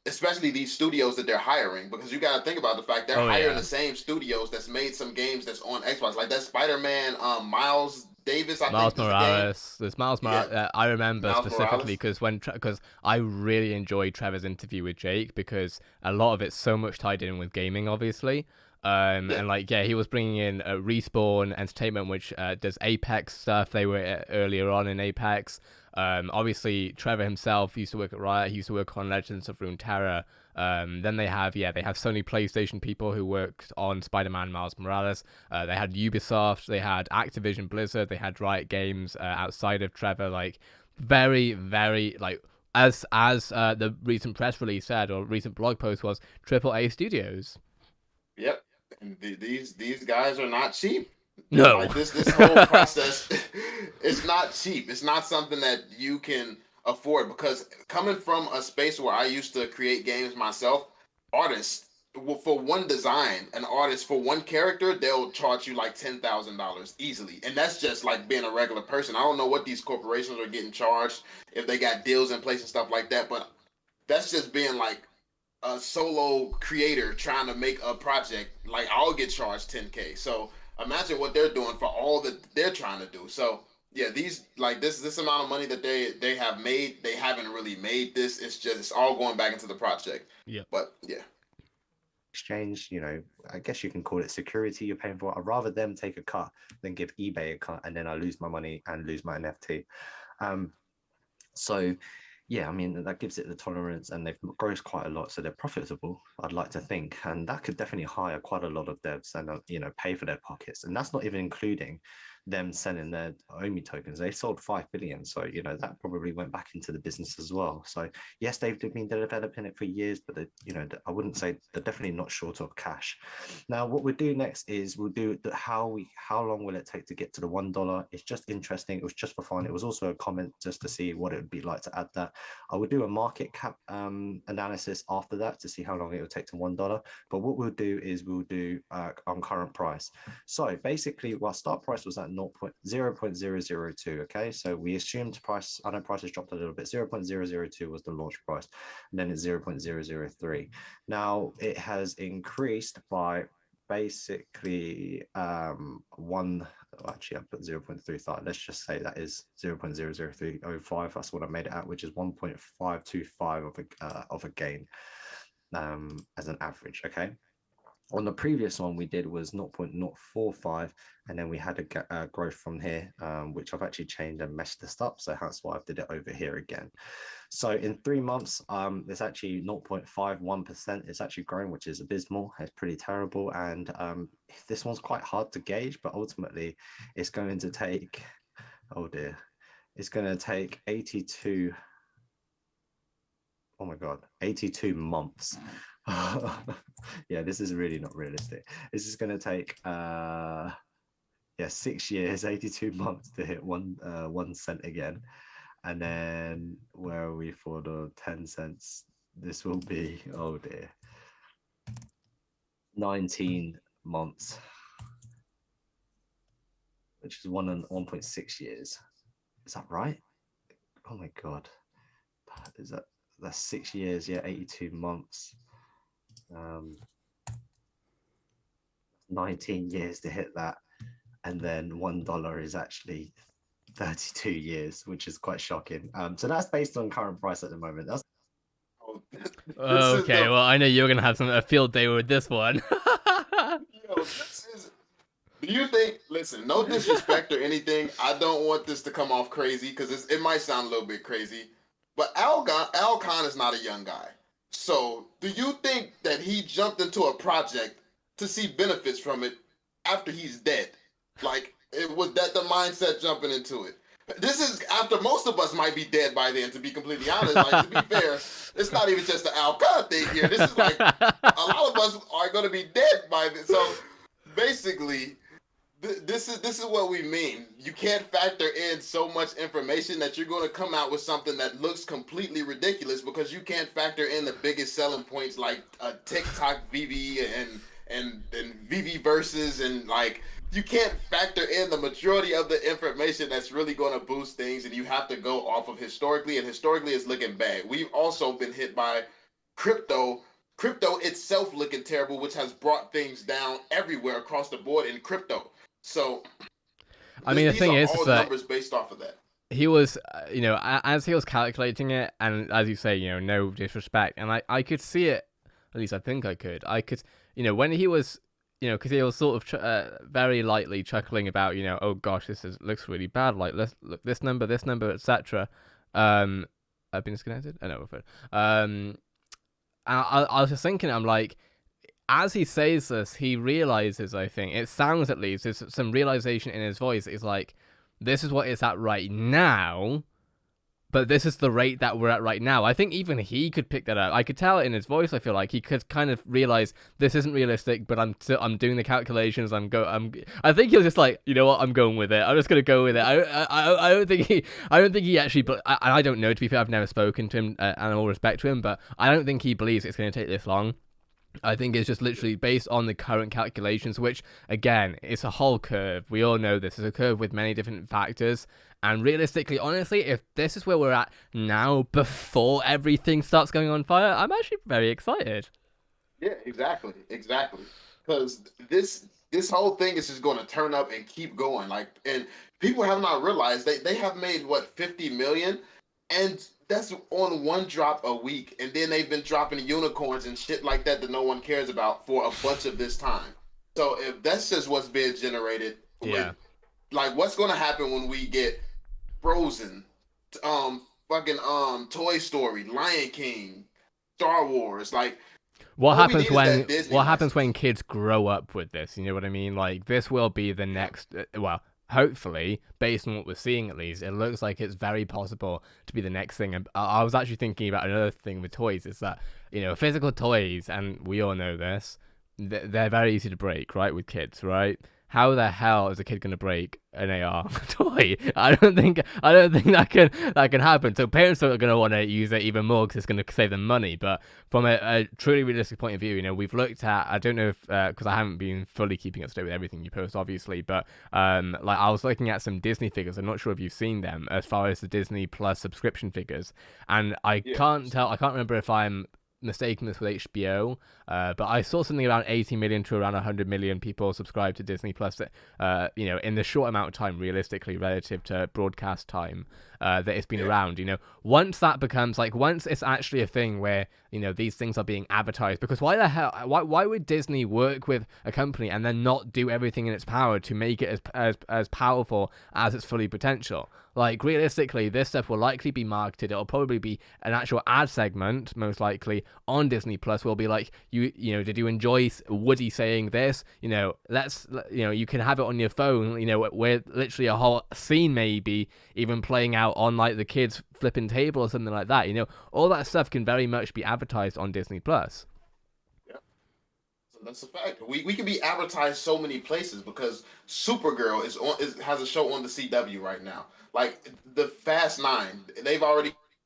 especially these studios that they're hiring, because you got to think about the fact they're hiring the same studios that's made some games that's on Xbox, like that Spider-Man, Miles Davis, I Miles think is the game. Morales. There's Miles Morales. I remember Miles specifically Morales. because I really enjoyed Trevor's interview with Jake because a lot of it's so much tied in with gaming, obviously. Yeah, And like he was bringing in Respawn Entertainment, which does Apex stuff. They were earlier on in Apex. Obviously Trevor himself used to work at Riot. He used to work on Legends of Runeterra. Then they have Sony PlayStation people who worked on Spider-Man Miles Morales. They had Ubisoft, they had Activision Blizzard, they had Riot Games outside of Trevor. Like very, very like as the recent press release said or recent blog post was AAA studios. yep. And these guys are not cheap. No. Like this whole process is not cheap. It's not something that you can afford because coming from a space where I used to create games myself, artists for one design, an artist for one character, they'll charge you like $10,000 easily, and that's just like being a regular person. I don't know what these corporations are getting charged if they got deals in place and stuff like that, but that's just being like a solo creator trying to make a project. Like I'll get charged 10K. So imagine what they're doing for all that they're trying to do. So yeah, these like this amount of money that they have made, they haven't really made this. It's all going back into the project. Yeah. But yeah. exchange, I guess you can call it security you're paying for. I'd rather them take a cut than give eBay a cut and then I lose my money and lose my NFT. So yeah, I mean, that gives it the tolerance and they've grossed quite a lot. So they're profitable, I'd like to think. And that could definitely hire quite a lot of devs and, pay for their pockets. And that's not even including them selling their OMI tokens. They sold 5 billion, so you know that probably went back into the business as well. So yes, they've been developing it for years, but you know, I wouldn't say they're definitely not short of cash. Now, what we'll do next is we'll do how long will it take to get to the $1? It's just interesting. It was just for fun. It was also a comment just to see what it would be like to add that. I would do a market cap analysis after that to see how long it would take to $1. But what we'll do is we'll do on current price. So basically, our start price was at 0.002. Okay, so we assumed price. I know prices dropped a little bit. 0.002 was the launch price, and then it's 0.003. Now it has increased by basically actually I put 0.35. Let's just say that is 0.00305. That's what I made it at, which is 1.525 of a gain as an average. Okay. On the previous one we did was 0.045, and then we had a growth from here, which I've actually changed and meshed this up, so that's why I did it over here again. So in 3 months, it's actually 0.51%. It's actually grown, which is abysmal. It's pretty terrible, and this one's quite hard to gauge, but ultimately it's going to take, oh dear, it's going to take 82 months. Yeah, this is really not realistic. This is going to take 6 years, 82 months to hit 1 cent again. And then where are we for the 10 cents? This will be, oh dear, 19 months, which is 1.6 years. Is that right? Oh my god, that's 6 years? Yeah, 82 months. 19 years to hit that, and then $1 is actually 32 years, which is quite shocking. So that's based on current price at the moment. That's okay. Well, I know you're gonna have a field day with this one. Do you think? Listen, no disrespect or anything. I don't want this to come off crazy because it might sound a little bit crazy, but Al Khan is not a young guy. So, do you think that he jumped into a project to see benefits from it after he's dead? Like, was that the mindset jumping into it? This is after most of us might be dead by then, to be completely honest. Like, to be fair, it's not even just the Al Khan thing here. This is like, a lot of us are going to be dead by then. So, basically, this is what we mean. You can't factor in so much information that you're going to come out with something that looks completely ridiculous because you can't factor in the biggest selling points like TikTok Vivi and Vivi verses, and like you can't factor in the majority of the information that's really going to boost things, and you have to go off of historically, and historically it's looking bad. We've also been hit by crypto itself looking terrible, which has brought things down everywhere across the board in crypto. So, I mean, the thing is all that numbers based off of that. He was, as he was calculating it, and as you say, no disrespect, and I could see it, at least I think I could, when he was, because he was sort of very lightly chuckling about, oh gosh, looks really bad, like, let's look, this number, etc. I've been disconnected? Oh, no, we're fine. I was just thinking, I'm like, as he says this, he realizes, I think, it sounds at least, there's some realization in his voice. It's like, this is what it's at right now, but this is the rate that we're at right now. I think even he could pick that up. I could tell it in his voice. I feel like he could kind of realize this isn't realistic, but I'm doing the calculations. I think he was just like, you know what, I'm going with it. I'm just gonna go with it. I don't think he actually. But I don't know. To be fair, I've never spoken to him, and all respect to him, but I don't think he believes it's going to take this long. I think it's just literally based on the current calculations, which, again, it's a whole curve. We all know this is a curve with many different factors. And realistically, honestly, if this is where we're at now, before everything starts going on fire, I'm actually very excited. Yeah, exactly. Because this whole thing is just going to turn up and keep going. Like, and people have not realized they have made, 50 million? And that's on one drop a week, and then they've been dropping unicorns and shit like that no one cares about for a bunch of this time. So if that's just what's being generated, what's going to happen when we get Frozen, Toy Story, Lion King, Star Wars, what happens when kids grow up with this? You know what I mean? Like, this will be the next. Well, hopefully, based on what we're seeing at least, it looks like it's very possible to be the next thing. And I was actually thinking about another thing with toys, is that, physical toys, and we all know this, they're very easy to break, right, with kids, right? How the hell is a kid gonna break an AR toy? I don't think that can happen. So parents are gonna want to use it even more because it's gonna save them money. But from a truly realistic point of view, we've looked at. I don't know if because I haven't been fully keeping up to date with everything you post, obviously. But like I was looking at some Disney figures. I'm not sure if you've seen them as far as the Disney Plus subscription figures, and I can't tell. I can't remember if I'm mistaken this with HBO, but I saw something around 80 million to around 100 million people subscribe to Disney Plus, in the short amount of time, realistically, relative to broadcast time that it's been around. Once that becomes once it's actually a thing where these things are being advertised, because why the hell, why would Disney work with a company and then not do everything in its power to make it as powerful as its fully potential? Like, realistically, this stuff will likely be marketed. It'll probably be an actual ad segment, most likely, on Disney Plus. Will be like, did you enjoy Woody saying this? You can have it on your phone. Where literally a whole scene maybe even playing out on the kids flipping table or something like that. All that stuff can very much be advertised on Disney Plus. That's a fact. We can be advertised so many places because Supergirl has a show on the CW right now. Like the Fast 9,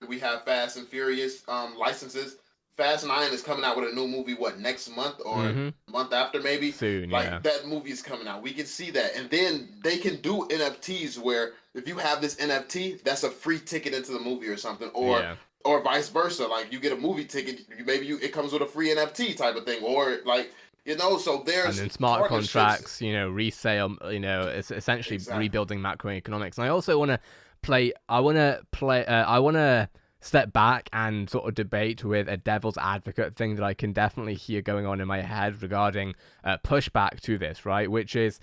we have Fast and Furious licenses. Fast 9 is coming out with a new movie next month or month after maybe. Soon, that movie is coming out. We can see that, and then they can do NFTs where if you have this NFT, that's a free ticket into the movie or something, or vice versa. Like you get a movie ticket, it comes with a free NFT type of thing, or so there's and then smart contracts, resale, it's essentially rebuilding macroeconomics. And I also want to step back and sort of debate with a devil's advocate thing that I can definitely hear going on in my head regarding pushback to this, right? Which is,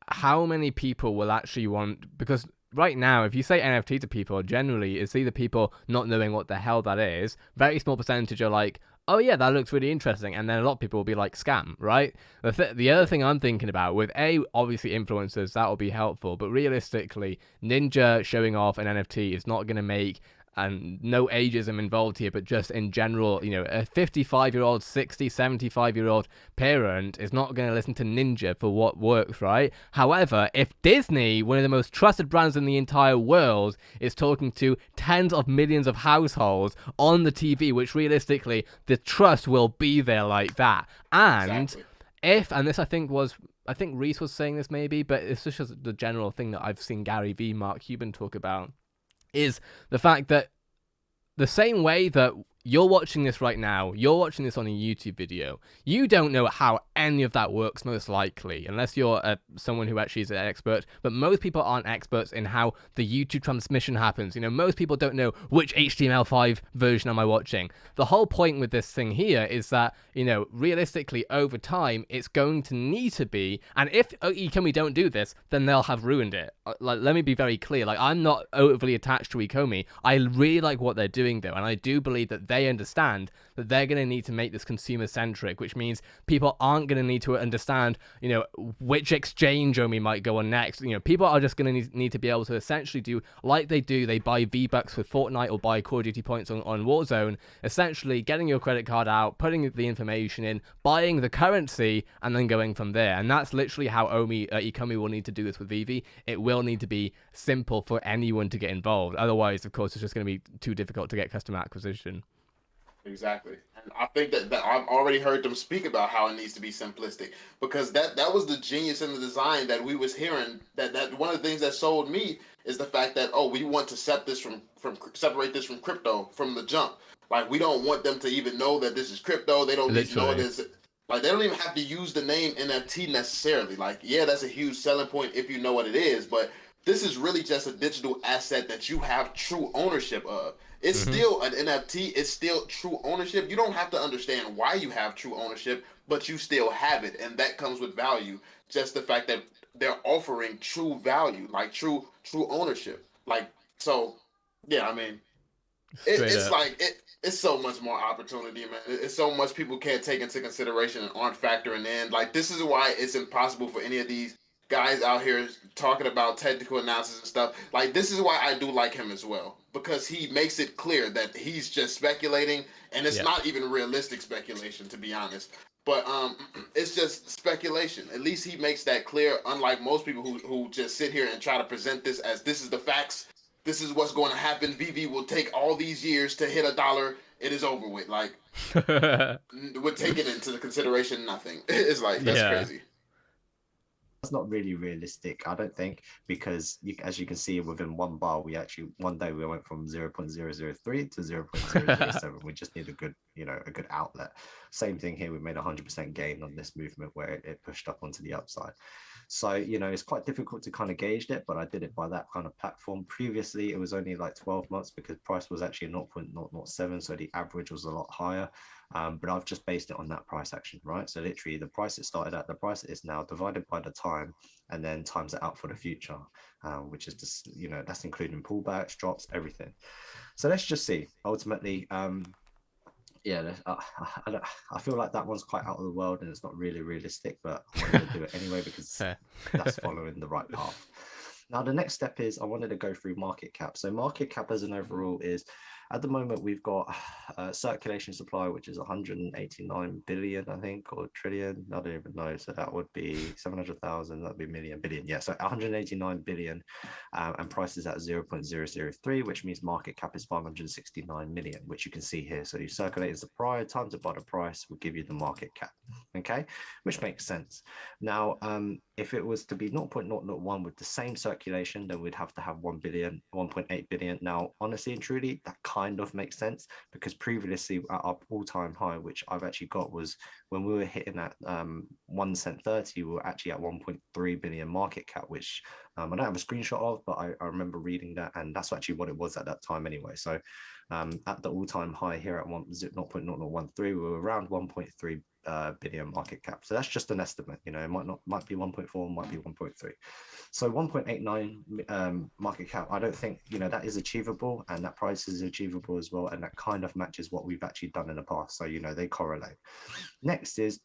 how many people will actually want, because right now, if you say NFT to people, generally it's either people not knowing what the hell that is, very small percentage are like, oh yeah, that looks really interesting, and then a lot of people will be like, scam, right? The other thing I'm thinking about, with obviously influencers, that will be helpful, but realistically, Ninja showing off an NFT is not going to make, and no ageism involved here, but just in general, a 55-year-old, 60, 75-year-old parent is not going to listen to Ninja for what works, right? However, if Disney, one of the most trusted brands in the entire world, is talking to tens of millions of households on the TV, which realistically, the trust will be there like that. And and this I think Reese was saying this maybe, but it's just the general thing that I've seen Gary V, Mark Cuban talk about, is the fact that the same way that you're watching this right now, you're watching this on a YouTube video, you don't know how any of that works, most likely, unless you're someone who actually is an expert, but most people aren't experts in how the YouTube transmission happens. Most people don't know which HTML5 version am I watching. The whole point with this thing here is that, realistically, over time, it's going to need to be, and if ECOMI don't do this, then they'll have ruined it. Let me be very clear, I'm not overly attached to ECOMI. I really like what they're doing, though, and I do believe that they understand that they're going to need to make this consumer-centric, which means people aren't going to need to understand, which exchange OMI might go on next. People are just going to need to be able to essentially do like they do. They buy V-Bucks for Fortnite or buy Call of Duty points on Warzone, essentially getting your credit card out, putting the information in, buying the currency, and then going from there. And that's literally how ECOMI will need to do this with VeVe. It will need to be simple for anyone to get involved. Otherwise, of course, it's just going to be too difficult to get customer acquisition. Exactly. And I think that I've already heard them speak about how it needs to be simplistic, because that was the genius in the design that we was hearing. That one of the things that sold me is the fact that, we want to separate this from crypto from the jump. We don't want them to even know that this is crypto. They don't need to know this. They don't even have to use the name NFT necessarily. That's a huge selling point if you know what it is, but this is really just a digital asset that you have true ownership of. It's still an NFT. It's still true ownership. You don't have to understand why you have true ownership, but you still have it, and that comes with value. Just the fact that they're offering true value, true ownership. It's so much more opportunity, man. It's so much people can't take into consideration and aren't factoring in. This is why it's impossible for any of these guys out here talking about technical analysis and stuff. Like, this is why I do like him as well, because he makes it clear that he's just speculating, and it's Yeah. not even realistic speculation, to be honest. But it's just speculation. At least he makes that clear. Unlike most people who just sit here and try to present this as this is the facts. This is what's going to happen. VeVe will take all these years to hit $1. It is over with. Like, would take it into consideration nothing. It's like, that's crazy. That's not really realistic, I don't think, because as you can see within one bar, we actually one day we went from 0.003 to 0.007. We just need a good, a good outlet. Same thing here. We made 100% gain on this movement where it pushed up onto the upside. So, it's quite difficult to kind of gauge it, but I did it by that kind of platform. Previously, it was only like 12 months because price was actually 0.007, so the average was a lot higher. But I've just based it on that price action, right? So literally the price it started at, the price it is now, divided by the time, and then times it out for the future, which is just, that's including pullbacks, drops, everything. So let's just see. Ultimately, yeah, I feel like that one's quite out of the world and it's not really realistic, but I wanted to do it anyway because that's following the right path. Now, the next step is I wanted to go through market cap. So market cap as an overall is, at the moment, we've got circulation supply, which is 189 billion, I think, or trillion. I don't even know. So that would be 700,000. That would be billion. Yeah, so 189 billion, and price is at 0.003, which means market cap is 569 million, which you can see here. So you circulate as the price times it by the price will give you the market cap. Okay, which makes sense. Now, if it was to be 0.001 with the same circulation, then we'd have to have 1 billion, 1.8 billion. Now, honestly and truly, that kind of makes sense because previously at our all-time high, which I've actually got, was when we were hitting at 1 cent 30, we were actually at 1.3 billion market cap, which I don't have a screenshot of, but I remember reading that, and that's actually what it was at that time anyway. So at the all-time high here at 0.0013, we were around 1.3 billion market cap. So that's just an estimate. It might be 1.4, might be 1.3. So 1.89 market cap, I don't think that is achievable, and that price is achievable as well, and that kind of matches what we've actually done in the past. So they correlate. Next is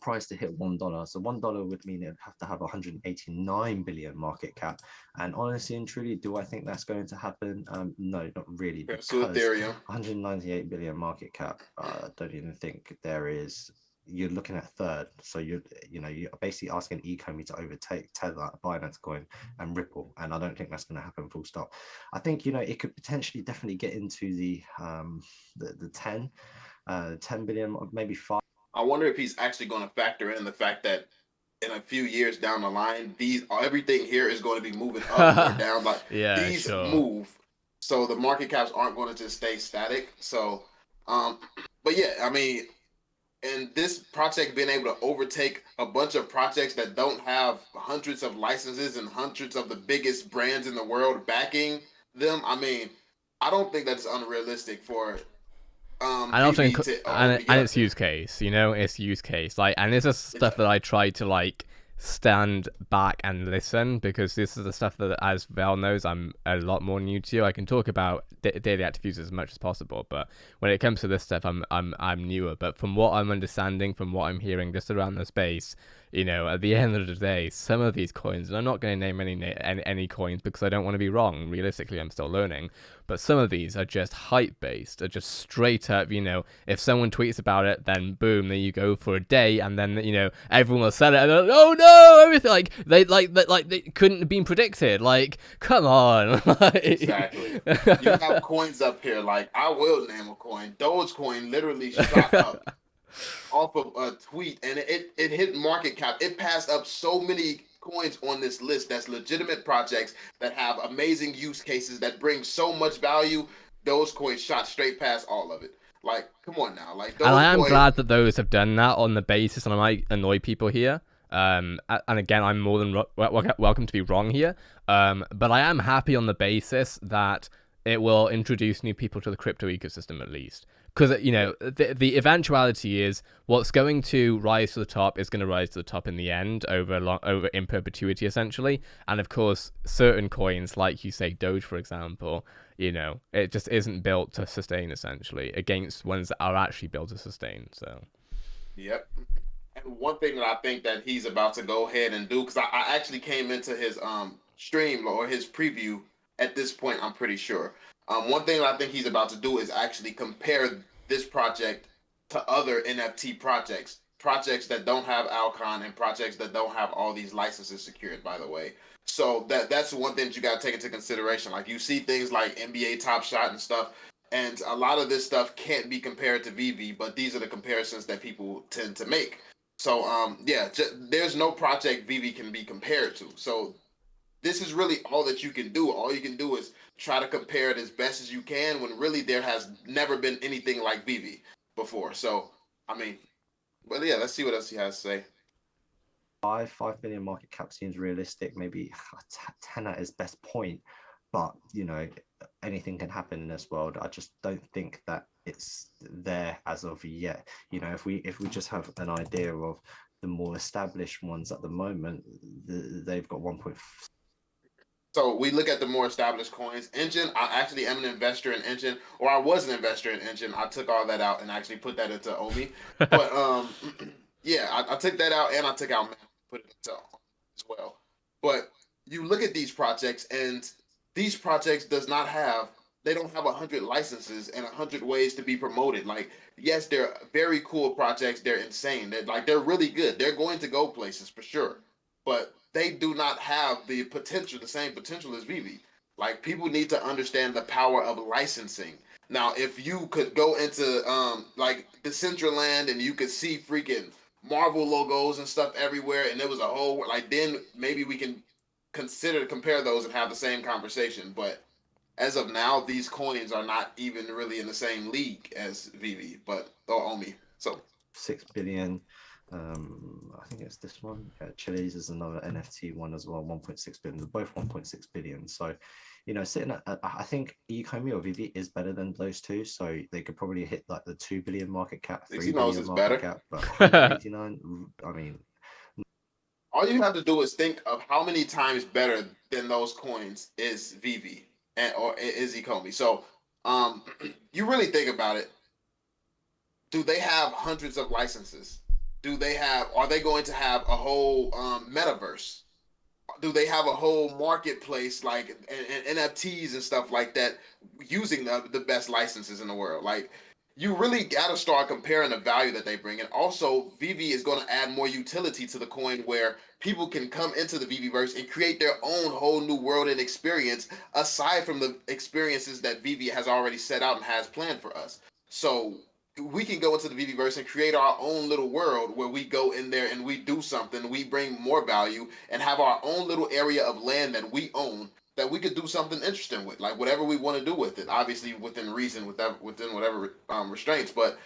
price to hit $1. So $1 would mean it'd have to have 189 billion market cap. And honestly and truly, do I think that's going to happen? No, not really. Because Ethereum. 198 billion market cap, I don't even think there is. You're looking at third, so you're basically asking ECOMI to overtake Tether, Binance Coin, and Ripple, and I don't think that's going to happen. Full stop. I think it could potentially definitely get into the 10 billion, maybe 5. I wonder if he's actually going to factor in the fact that in a few years down the line, everything here is going to be moving up or down. Like these move, so the market caps aren't going to just stay static. So, but yeah, I mean, and this project being able to overtake a bunch of projects that don't have hundreds of licenses and hundreds of the biggest brands in the world backing them. I mean, I don't think that's unrealistic for. And also, and it's use case, it's use case. Like, and this is stuff that I try to stand back and listen, because this is the stuff that, as Val knows, I'm a lot more new to. I can talk about daily active users as much as possible, but when it comes to this stuff, I'm newer. But from what I'm understanding, from what I'm hearing just around the space, at the end of the day, some of these coins, and I'm not going to name any coins because I don't want to be wrong. Realistically, I'm still learning. But some of these are just hype-based, are just straight up, if someone tweets about it, then boom, there you go for a day, and then, everyone will sell it, and they're like, oh no, everything, they couldn't have been predicted. Like, come on. Exactly. You have coins up here, I will name a coin. Dogecoin literally shot up off of a tweet, and it hit market cap. It passed up so many coins on this list that's legitimate projects that have amazing use cases that bring so much value. Those coins shot straight past all of it. Come on now. And I am glad that those have done that on the basis, and I might annoy people here. And again, I'm more than welcome to be wrong here. But I am happy on the basis that it will introduce new people to the crypto ecosystem, at least. Because, the eventuality is what's going to rise to the top is going to rise to the top in the end, over in perpetuity, essentially. And of course, certain coins, like you say, Doge, for example, it just isn't built to sustain, essentially, against ones that are actually built to sustain. So, yep. And one thing that I think that he's about to go ahead and do, because I actually came into his stream or his preview at this point, I'm pretty sure. One thing that I think he's about to do is actually compare this project to other NFT projects, projects that don't have Alcon and projects that don't have all these licenses secured, by the way. So that's one thing that you got to take into consideration. Like you see things like NBA Top Shot and stuff, and a lot of this stuff can't be compared to VeVe, but these are the comparisons that people tend to make. So yeah, there's no project VeVe can be compared to. So this is really all that you can do. All you can do is try to compare it as best as you can when really there has never been anything like VeVe before. So I mean, but yeah, let's see what else he has to say. 5 billion market cap seems realistic. Maybe 10 at his best point, but you know, anything can happen in this world. I just don't think that it's there as of yet. You know, if we just have an idea of the more established ones at the moment, they've got 1. So we look at the more established coins. Engine, I actually am an investor in Engine, or I was an investor in Engine. I took all that out and actually put that into Omi. But yeah, I took that out and I took out put it into Omi as well. But you look at these projects, and these projects does not have. They don't have 100 licenses and 100 ways to be promoted. Like, yes, they're very cool projects. They're insane. They're really good. They're going to go places for sure, but they do not have the potential, the same potential as VeVe. Like people need to understand the power of licensing. Now, if you could go into like Decentraland and you could see freaking Marvel logos and stuff everywhere, and there was a whole like, then maybe we can consider compare those and have the same conversation. But as of now, these coins are not even really in the same league as VeVe, but or Omi. So 6 billion. I think it's this one. Yeah, Chile's is another NFT one as well, 1.6 billion. They're both 1.6 billion. So, you know, sitting at, I think ECOMI or VeVe is better than those two. So they could probably hit like the 2 billion market cap, 3 billion market better. cap, but 189. I mean, all you have to do is think of how many times better than those coins is VeVe and or is ECOMI. So, you really think about it. Do they have hundreds of licenses? Do they have? Are they going to have a whole metaverse? Do they have a whole marketplace like and NFTs and stuff like that using the best licenses in the world? Like you really got to start comparing the value that they bring. And also, VeVe is going to add more utility to the coin where people can come into the VeVeverse and create their own whole new world and experience aside from the experiences that VeVe has already set out and has planned for us. So we can go into the VeVeverse and create our own little world where we go in there and we do something, we bring more value and have our own little area of land that we own that we could do something interesting with, like whatever we want to do with it, obviously within reason, within whatever restraints. But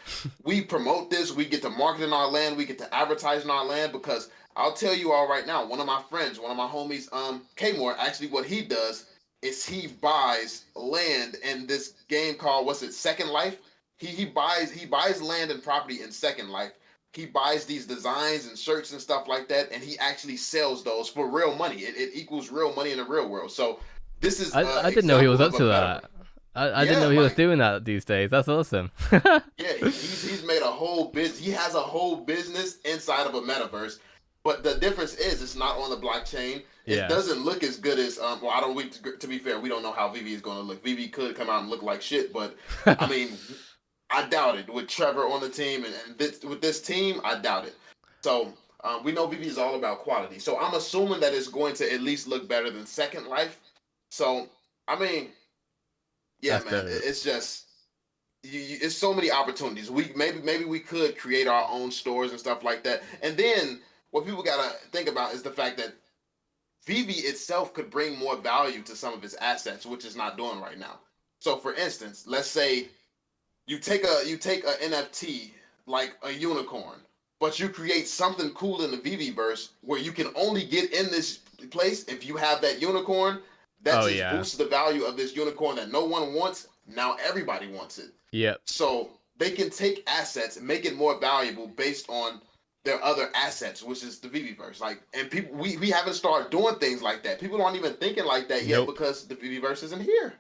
we promote this, we get to market in our land, we get to advertise in our land because I'll tell you all right now, one of my friends, one of my homies, Kmore, actually what he does is he buys land in this game called, what's it, Second Life? He buys land and property in Second Life. He buys these designs and shirts and stuff like that, and he actually sells those for real money. It equals real money in the real world. So this is I didn't know he was up to that. I didn't know he was like, doing that these days. That's awesome. yeah, he's made a whole business. He has a whole business inside of a metaverse. But the difference is it's not on the blockchain. It doesn't look as good as well. I don't. To be fair, we don't know how VeVe is going to look. VeVe could come out and look like shit, but I mean, I doubt it. With Trevor on the team and with this team, I doubt it. So we know VeVe is all about quality. So I'm assuming that it's going to at least look better than Second Life. So I mean, yeah, That's man, better. it's just it's so many opportunities. We maybe we could create our own stores and stuff like that. And then what people gotta think about is the fact that VeVe itself could bring more value to some of its assets, which it's not doing right now. So for instance, let's say you take a NFT like a unicorn, but you create something cool in the VeVeverse where you can only get in this place if you have that unicorn. That just boosts the value of this unicorn that no one wants. Now everybody wants it. Yep. So they can take assets and make it more valuable based on their other assets, which is the VeVeverse. Like, and people, we haven't started doing things like that. People aren't even thinking like that yet because the VeVeverse isn't here.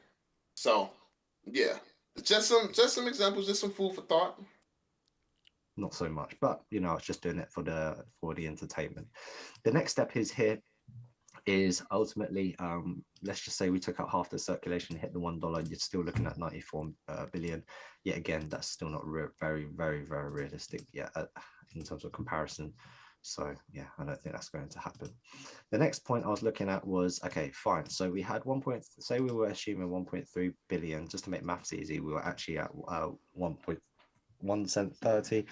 So, yeah, just some examples, just some food for thought. not so much. But you know, I was just doing it for the entertainment. The next step is ultimately, let's just say we took out half the circulation, hit the $1, you're still looking at 94 billion. Yet again, that's still not very, very, very realistic yet in terms of comparison. So yeah, I don't think that's going to happen. The next point I was looking at was, okay, fine. So we had say we were assuming 1.3 billion, just to make maths easy, we were actually at 1.1 cent 30.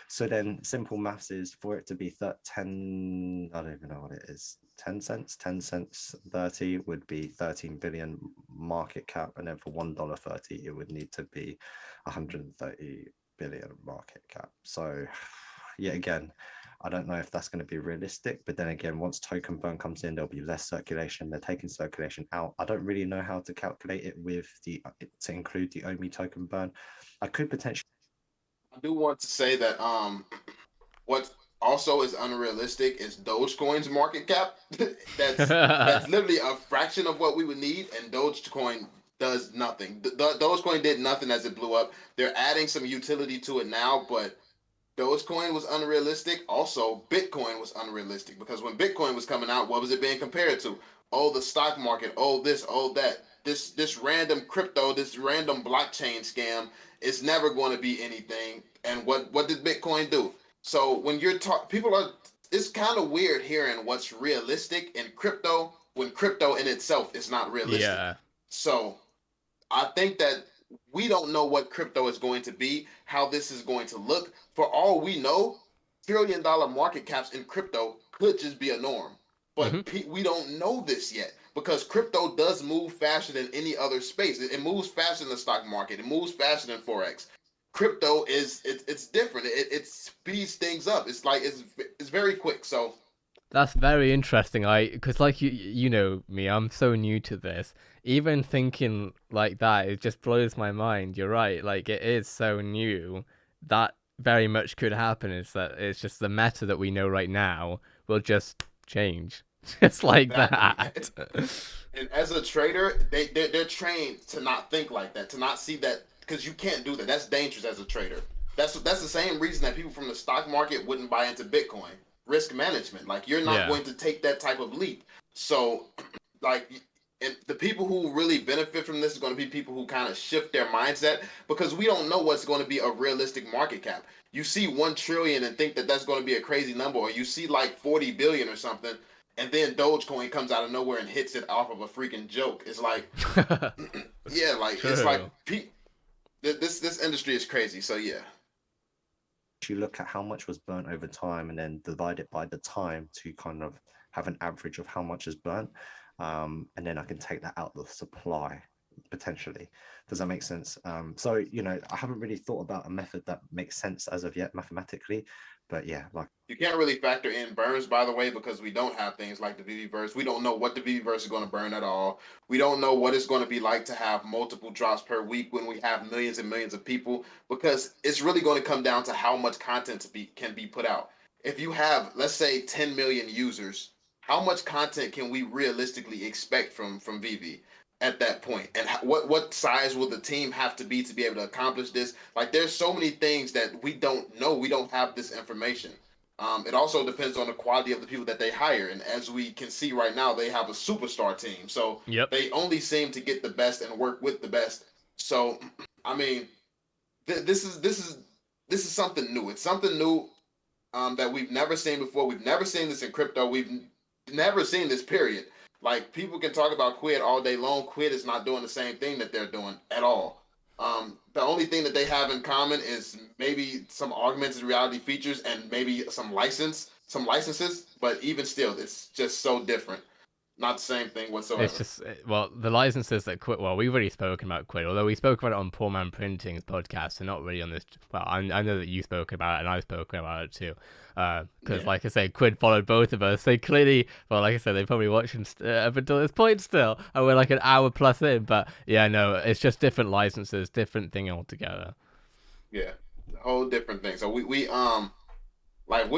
So then simple maths is for it to be 10, I don't even know what it is, 10 cents, 10 cents 30 would be 13 billion market cap. And then for $1.30, it would need to be 130 billion market cap. So yet again, I don't know if that's going to be realistic, but then again, once token burn comes in, there'll be less circulation. They're taking circulation out. I don't really know how to calculate it to include the OMI token burn. I could potentially. I do want to say that what also is unrealistic is Dogecoin's market cap. That's literally a fraction of what we would need, and Dogecoin does nothing. Dogecoin did nothing as it blew up. They're adding some utility to it now, but Dogecoin was unrealistic. Also, Bitcoin was unrealistic because when Bitcoin was coming out, what was it being compared to? Oh, the stock market. Oh, this. Oh, that. This random crypto, this random blockchain scam is never going to be anything. And what did Bitcoin do? So when you're people are. It's kind of weird hearing what's realistic in crypto when crypto in itself is not realistic. Yeah. So I think that we don't know what crypto is going to be, how this is going to look. For all we know, $1 trillion market caps in crypto could just be a norm. But we don't know this yet because crypto does move faster than any other space. It moves faster than the stock market. It moves faster than Forex. Crypto it's different. It speeds things up. It's like it's very quick. So That's very interesting. Because like you know me, I'm so new to this. Even thinking like that, it just blows my mind. You're right. Like it is so new. That very much could happen. Is that it's just the meta that we know right now will just change, just like that. And as a trader, they're trained to not think like that, to not see that because you can't do that. That's dangerous as a trader. That's the same reason that people from the stock market wouldn't buy into Bitcoin. Risk management. Like you're not Yeah. going to take that type of leap. So, like, and the people who really benefit from this is going to be people who kind of shift their mindset because we don't know what's going to be a realistic market cap. You see 1 trillion and think that that's going to be a crazy number, or you see like 40 billion or something, and then Dogecoin comes out of nowhere and hits it off of a freaking joke. It's like, yeah, like True. it's like this industry is crazy. So yeah. You look at how much was burnt over time and then divide it by the time to kind of have an average of how much is burnt. And then I can take that out of the supply potentially. Does that make sense? So, you know, I haven't really thought about a method that makes sense as of yet mathematically, but yeah, like You can't really factor in burns, by the way, because we don't have things like the VeVe verse. We don't know what the VeVe verse is going to burn at all. We don't know what it's going to be like to have multiple drops per week when we have millions and millions of people, because it's really going to come down to how much content can be put out. If you have, let's say, 10 million users, how much content can we realistically expect from VeVe at that point? And what size will the team have to be able to accomplish this? Like, there's so many things that we don't know. We don't have this information. It also depends on the quality of the people that they hire. And as we can see right now, they have a superstar team. So Yep. they only seem to get the best and work with the best. So, I mean, this is something new. It's something new that we've never seen before. We've never seen this in crypto. We've never seen this, period. Like, people can talk about Quid all day long. Quid is not doing the same thing that they're doing at all. The only thing that they have in common is maybe some augmented reality features and maybe some licenses. But even still, it's just so different. Not the same thing whatsoever. It's just well, the licenses that Quid. Well, we've already spoken about Quid, although we spoke about it on Poor Man Printing's podcast, so not really on this. Well, I know that you spoke about it, and I've spoken about it too. Because, like I say, Quid followed both of us. They clearly, well, like I said, they probably watching up until this point still, and we're like an hour plus in. But yeah, no, it's just different licenses, different thing altogether. Yeah, a whole different thing. So we like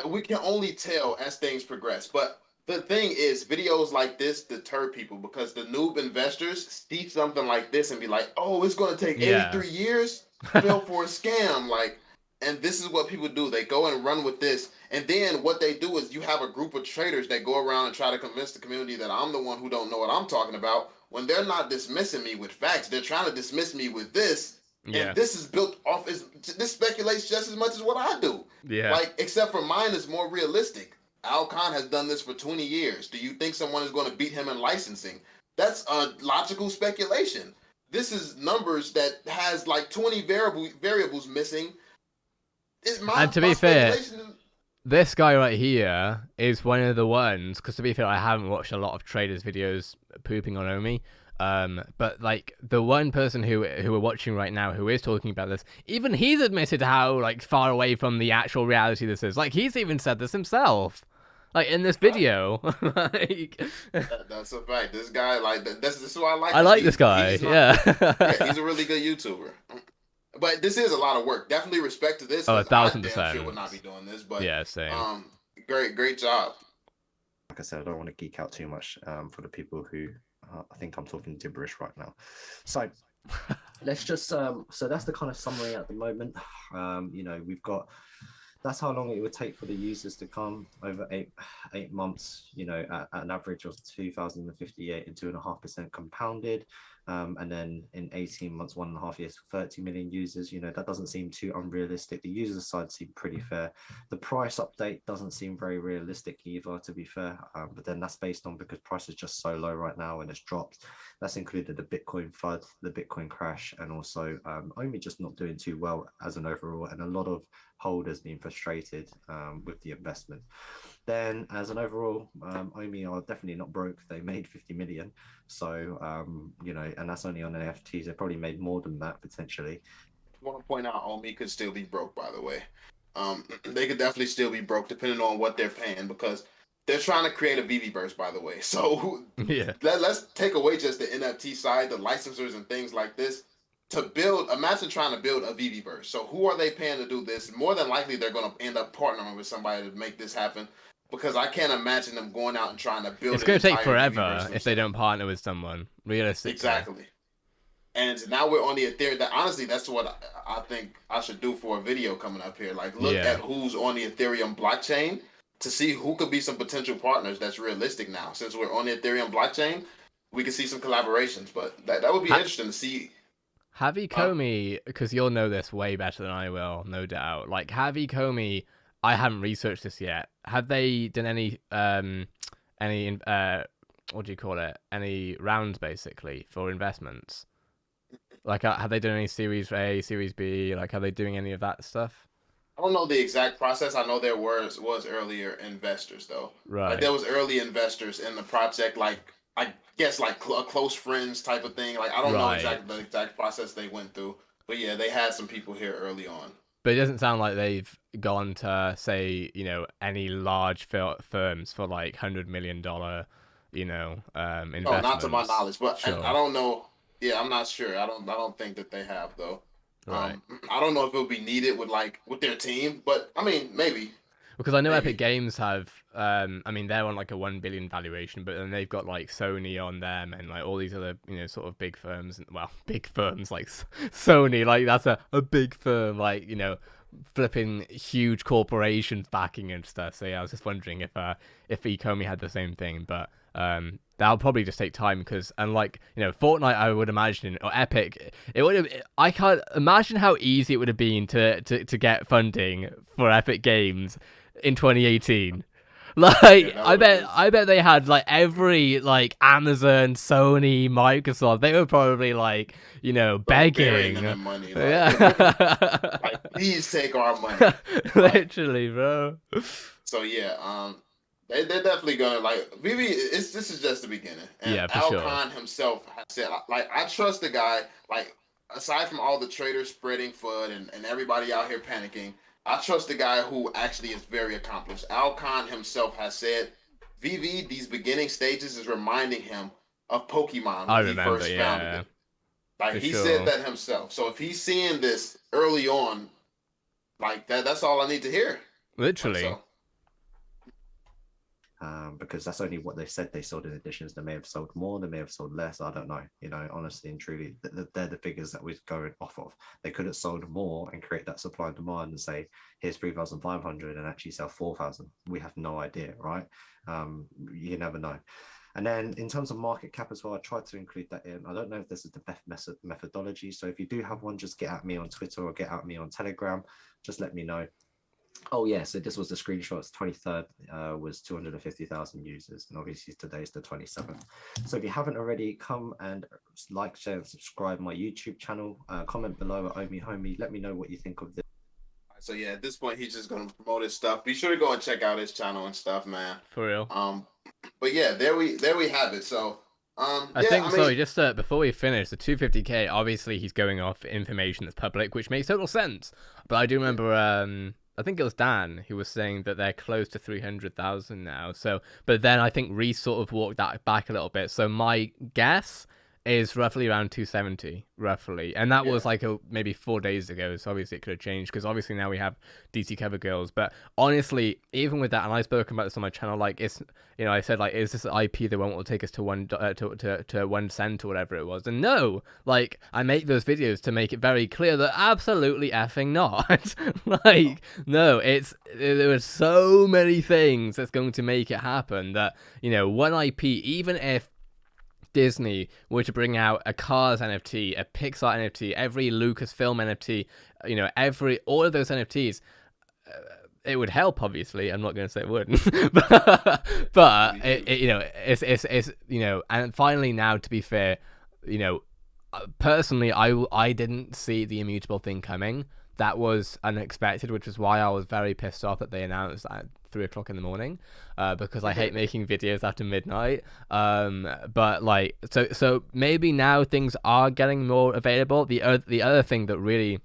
we can only tell as things progress. But the thing is, videos like this deter people because the noob investors see something like this and be like, "Oh, it's going to take Yeah. 83 years, fell for a scam." Like, and this is what people do. They go and run with this, and then what they do is you have a group of traders that go around and try to convince the community that I'm the one who don't know what I'm talking about. When they're not dismissing me with facts, they're trying to dismiss me with this. Yeah. And this is built off. This speculates just as much as what I do. Yeah. Like, except for mine is more realistic. Al Khan has done this for 20 years. Do you think someone is going to beat him in licensing? That's a logical speculation. This is numbers that has like 20 variables missing. And to be fair, this guy right here is one of the ones, because to be fair, I haven't watched a lot of traders' videos pooping on Omi. But like the one person who we're watching right now who is talking about this, even he's admitted how like far away from the actual reality this is. Like he's even said this himself. Like in this video, like that's a fact. This guy, like, this is why I like. I like this guy. Yeah, he's a really good YouTuber. But this is a lot of work. Definitely respect to this. Oh, 1,000%. I damn sure would not be doing this. But yeah, same. Great job. Like I said, I don't want to geek out too much for the people who I think I'm talking gibberish right now. So let's just so that's the kind of summary at the moment. You know, we've got. That's how long it would take for the users to come over eight months, you know, at an average of 2,058 and 2.5% compounded. And then in 18 months, 1.5 years, 30 million users, you know, that doesn't seem too unrealistic. The user side seems pretty fair. The price update doesn't seem very realistic either, to be fair. But then that's based on because price is just so low right now and it's dropped. That's included the Bitcoin FUD, the Bitcoin crash, and also only just not doing too well as an overall, and a lot of holders being frustrated with the investment. Then as an overall, OMI are definitely not broke. They made 50 million. So, you know, and that's only on NFTs. They probably made more than that potentially. I want to point out OMI could still be broke, by the way. They could definitely still be broke depending on what they're paying because they're trying to create a VeVe verse, by the way. So yeah, let's take away just the NFT side, the licensors and things like this. To build, imagine trying to build a VeVe verse. So who are they paying to do this? More than likely, they're going to end up partnering with somebody to make this happen. Because I can't imagine them going out and trying to build. It's going to take forever if they don't partner with someone. Realistically, exactly. And now we're on the Ethereum. That honestly, that's what I think I should do for a video coming up here. Like, look at who's on the Ethereum blockchain to see who could be some potential partners. That's realistic now. Since we're on the Ethereum blockchain, we can see some collaborations. But that would be interesting to see. Have ECOMI, because you'll know this way better than I will, no doubt. Like, have ECOMI, I haven't researched this yet. Have they done any what do you call it? Any rounds basically for investments? Like, have they done any Series A, Series B? Like, are they doing any of that stuff? I don't know the exact process. I know there was earlier investors though. Right. Like there was early investors in the project, like I guess like close friends type of thing. Like I don't know exactly the exact process they went through, but yeah, they had some people here early on. But it doesn't sound like they've gone to say, you know, any large firms for like $100 million, you know, investments. No, not to my knowledge, but sure. I don't know. Yeah, I'm not sure. I don't think that they have though. Right. I don't know if it would be needed with their team, but I mean maybe. Because I know Epic Games have, I mean, they're on like a 1 billion valuation, but then they've got like Sony on them and like all these other, you know, sort of big firms. Well, big firms like Sony, like that's a big firm, like, you know, flipping huge corporations backing and stuff. So yeah, I was just wondering if ECOMI had the same thing, but that'll probably just take time because, unlike, you know, Fortnite, I would imagine, or Epic, it would have. I can't imagine how easy it would have been to get funding for Epic Games in 2018. Like, yeah, I bet they had like every like Amazon, Sony, Microsoft. They were probably like, you know, begging. Their money, like, yeah. Like, please take our money. Literally, bro. So yeah, they're definitely gonna like VeVe. This is just the beginning. And yeah, for Al sure. Khan himself has said, like, I trust the guy. Like, aside from all the traders spreading FUD and everybody out here panicking, I trust the guy who actually is very accomplished. Al Khan himself has said, VeVe, these beginning stages is reminding him of Pokemon when he first founded it. Like, he said that himself. So if he's seeing this early on, like that's all I need to hear. Literally. So. because that's only what they said they sold in editions. They may have sold more, they may have sold less. I don't know. You know, honestly and truly, they're the figures that we're going off of. They could have sold more and create that supply and demand and say, here's 3,500 and actually sell 4,000. We have no idea, right? You never know. And then in terms of market cap as well, I tried to include that in. I don't know if this is the best methodology. So if you do have one, just get at me on Twitter or get at me on Telegram. Just let me know. Oh yeah, so this was the screenshots. 23rd was 250,000 users, and obviously today's the 27th. So if you haven't already, come and like, share, and subscribe my YouTube channel. Comment below at Omi Homie. Let me know what you think of this. So yeah, at this point, he's just gonna promote his stuff. Be sure to go and check out his channel and stuff, man. For real. But yeah, there we have it. So I think sorry, just before we finish, the 250K, obviously he's going off information that's public, which makes total sense. But I do remember I think it was Dan who was saying that they're close to 300,000 now. So, but then I think Reese sort of walked that back a little bit. So my guess is roughly around 270, roughly. And that was like maybe 4 days ago. So obviously it could have changed because obviously now we have DC cover girls. But honestly, even with that, and I've spoken about this on my channel, like it's, you know, I said like, is this IP the one that will take us to 1 cent or whatever it was? And no, like I make those videos to make it very clear that absolutely effing not. Like, no, there are so many things that's going to make it happen that, you know, one IP, even if Disney were to bring out a Cars NFT, a Pixar NFT, every Lucasfilm NFT, you know, all of those NFTs, it would help. Obviously, I'm not going to say it wouldn't, but you know, it's you know, and finally now, to be fair, you know, personally, I didn't see the immutable thing coming. That was unexpected, which is why I was very pissed off that they announced that at 3 o'clock in the morning, because I hate making videos after midnight. But like, so maybe now things are getting more available. The other thing that really